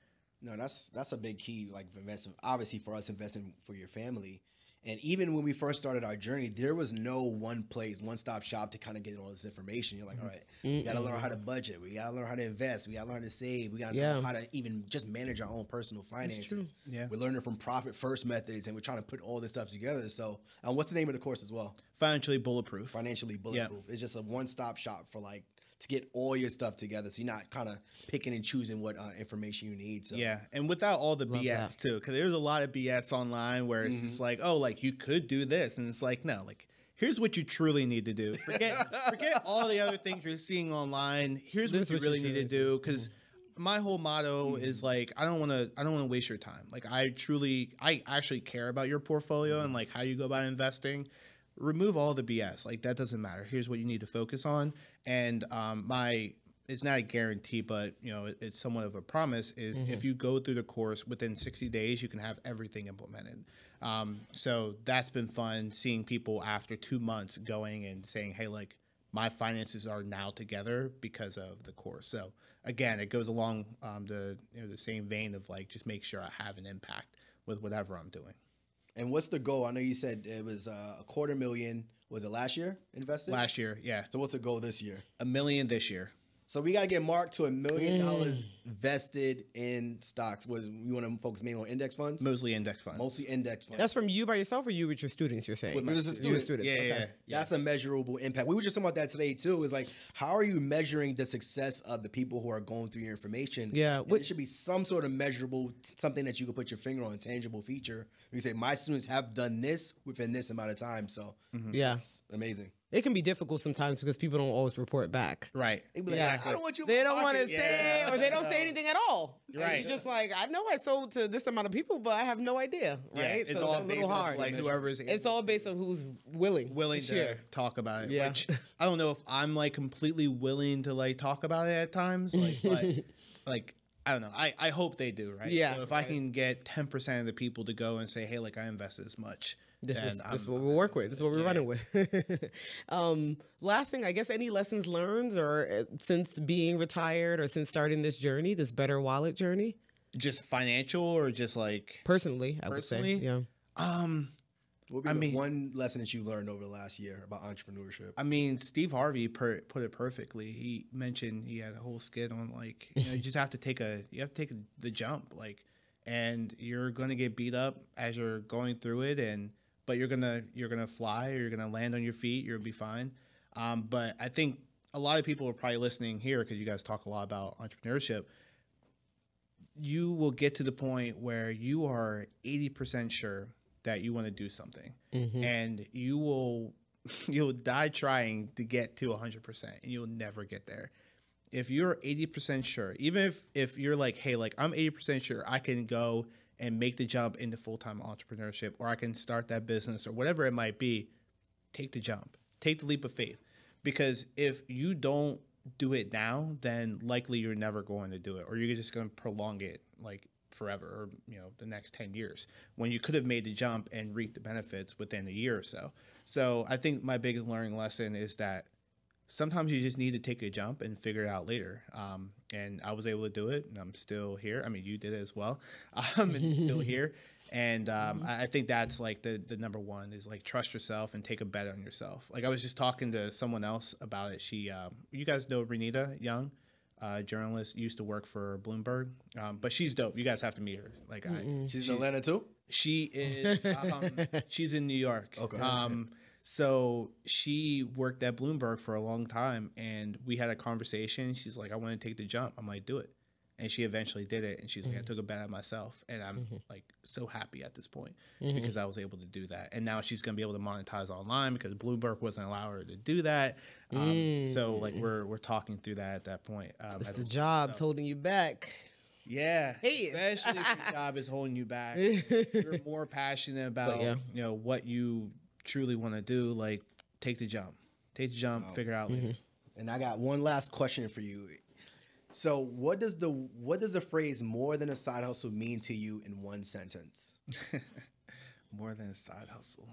C: No, that's a big key, like investing, obviously for us, investing for your family. And even when we first started our journey, there was no one place, one-stop shop to kind of get all this information. You're like, all right, we got to learn how to budget. We got to learn how to invest. We got to learn to save. We got to learn how to even just manage our own personal finances.
A: Yeah.
C: We're learning from profit-first methods, and we're trying to put all this stuff together. So what's the name of the course as well?
A: Financially Bulletproof.
C: Financially Bulletproof. It's just a one-stop shop for, like, to get all your stuff together, so you're not kind of picking and choosing what information you need. So
A: yeah, and without all the BS too, because there's a lot of BS online where it's just like, oh, like you could do this, and it's like, no, like here's what you truly need to do. Forget all the other things you're seeing online. Here's what you really need to do, because my whole motto is like, I don't want to waste your time. Like I actually care about your portfolio and like how you go about investing. Remove all the BS. Like that doesn't matter. Here's what you need to focus on. And it's not a guarantee, but you know, it's somewhat of a promise, is if you go through the course within 60 days, you can have everything implemented. So that's been fun, seeing people after 2 months going and saying, hey, like my finances are now together because of the course. So again, it goes along the same vein of like, just make sure I have an impact with whatever I'm doing.
C: And what's the goal? I know you said it was $250,000. Was it last year invested?
A: Last year, yeah.
C: So what's the goal this year?
A: $1 million this year.
C: So we got to get Mark to $1 million vested in stocks. You want to focus mainly on index funds?
A: Mostly index funds.
C: Mostly index funds.
B: That's from you by yourself, or you with your students, you're saying?
C: With my students.
A: Yeah.
C: That's a measurable impact. We were just talking about that today too. Is like, how are you measuring the success of the people who are going through your information?
B: Yeah.
C: It should be some sort of measurable, something that you can put your finger on, a tangible feature. You say, my students have done this within this amount of time. So
B: yeah,
C: it's amazing.
B: It can be difficult sometimes because people don't always report back.
A: Right.
C: Yeah. I don't want you.
B: They don't want to say, or they don't say anything at all.
A: Right.
B: And you're just like, I know I sold to this amount of people, but I have no idea. Right.
A: Yeah, it's
B: so
A: all
B: it's a little hard.
A: like whoever's
B: it's all based on who's willing
A: to
B: share.
A: talk about it.
B: Yeah.
A: Which, I don't know if I'm like completely willing to like talk about it at times. Like, but like, I don't know. I hope they do. Right.
B: Yeah.
A: So if I can get 10% of the people to go and say, hey, like I invested this much.
B: This is what we'll work with. This is what we're running with. Last thing, I guess, any lessons learned or since being retired or since starting this journey, this BetterWallet journey?
A: Just financial or just like
B: personally, I would say. Yeah.
C: What would be one lesson that you learned over the last year about entrepreneurship?
A: I mean, Steve Harvey put it perfectly. He mentioned he had a whole skit on like, you just have to take the jump, like, and you're going to get beat up as you're going through it, but you're gonna fly, or you're gonna land on your feet. You'll be fine. But I think a lot of people are probably listening here because you guys talk a lot about entrepreneurship. You will get to the point where you are 80% sure that you want to do something, and you'll die trying to get to 100%, and you'll never get there. If you're 80% sure, even if you're like, hey, like I'm 80% sure I can go and make the jump into full-time entrepreneurship, or I can start that business or whatever it might be, take the jump, take the leap of faith. Because if you don't do it now, then likely you're never going to do it, or you're just going to prolong it like forever, or the next 10 years when you could have made the jump and reaped the benefits within a year or so. So I think my biggest learning lesson is that sometimes you just need to take a jump and figure it out later. And I was able to do it, and I'm still here. I mean, you did it as well, and you're still here. And I think that's like the number one is like trust yourself and take a bet on yourself. Like I was just talking to someone else about it. She, you guys know Renita Young, journalist, used to work for Bloomberg, but she's dope. You guys have to meet her. Like
C: she's in Atlanta too.
A: She is. She's in New York.
C: Okay.
A: So she worked at Bloomberg for a long time, and we had a conversation. She's like, I want to take the jump. I'm like, do it. And she eventually did it. And she's like, I took a bet on myself. And I'm like so happy at this point because I was able to do that. And now she's going to be able to monetize online because Bloomberg wasn't allowing her to do that. So like we're talking through that at that point.
B: It's the job's holding you back.
A: Yeah,
B: hey.
A: Especially if your job is holding you back. You're more passionate about what you truly want to do. Like take the jump. take the jump, figure out.
C: And I got one last question for you. So what does the phrase "more than a side hustle" mean to you in one sentence?
A: More than a side hustle.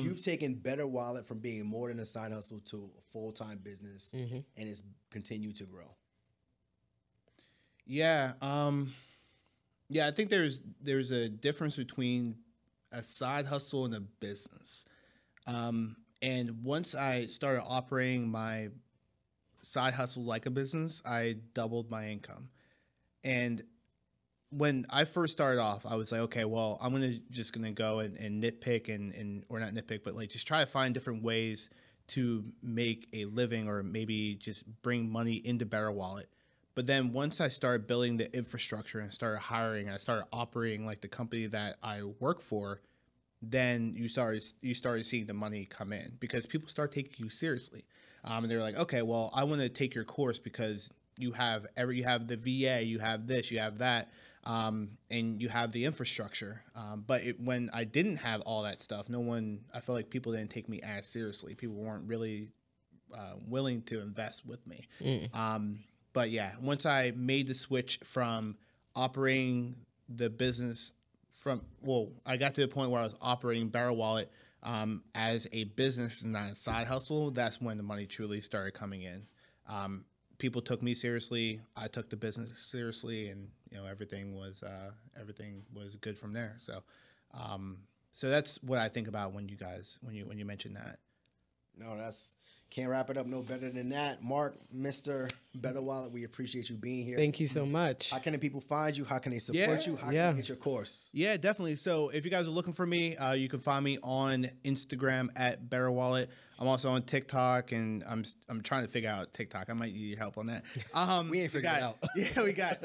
C: You've taken BetterWallet from being more than a side hustle to a full-time business, and it's continued to grow.
A: Yeah. I think there's a difference between a side hustle and a business. And once I started operating my side hustle like a business, I doubled my income. And when I first started off, I was like, okay, well, I'm just gonna go and nitpick or not nitpick, but like just try to find different ways to make a living or maybe just bring money into BetterWallet. But then once I started building the infrastructure and started hiring, and I started operating like the company that I work for, then you started seeing the money come in because people start taking you seriously. And they're like, okay, well, I want to take your course because you have the VA, you have this, you have that, and you have the infrastructure. But when I didn't have all that stuff, I felt like people didn't take me as seriously. People weren't really willing to invest with me. But yeah, once I made the switch from operating the business I got to the point where I was operating BetterWallet as a business and not a side hustle. That's when the money truly started coming in. People took me seriously. I took the business seriously, and everything was good from there. So, so that's what I think about when you mention that.
C: No, can't wrap it up no better than that. Marc, Mr. BetterWallet, we appreciate you being here.
B: Thank you so much.
C: How can the people find you? How can they support you? How can they get your course?
A: Yeah, definitely. So if you guys are looking for me, you can find me on Instagram at BetterWallet. I'm also on TikTok, and I'm trying to figure out TikTok. I might need your help on that.
C: We ain't figured it out.
A: Yeah, we got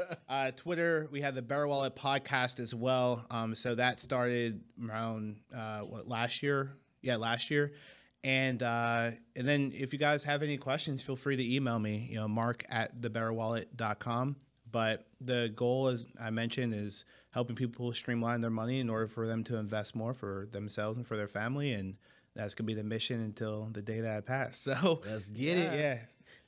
A: Twitter. We have the BetterWallet podcast as well. So that started around last year? Yeah, last year. And then if you guys have any questions, feel free to email me, mark@thebetterwallet.com. But the goal, as I mentioned, is helping people streamline their money in order for them to invest more for themselves and for their family. And that's going to be the mission until the day that I pass. So
C: let's get it.
A: Yeah.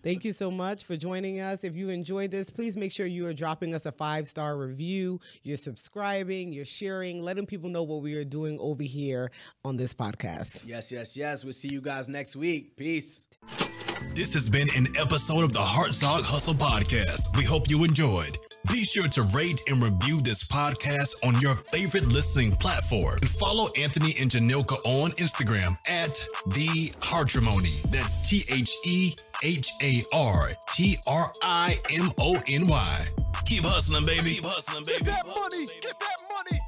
B: Thank you so much for joining us. If you enjoyed this, please make sure you are dropping us a 5-star review. You're subscribing, you're sharing, letting people know what we are doing over here on this podcast.
C: Yes. We'll see you guys next week. Peace.
D: This has been an episode of the Heartzog Hustle Podcast. We hope you enjoyed. Be sure to rate and review this podcast on your favorite listening platform. And follow Anthony and Janilka on Instagram at The Hartrimony. That's TheHartrimony. Keep hustling, baby. Keep hustling, baby.
E: Get that money. Get that money.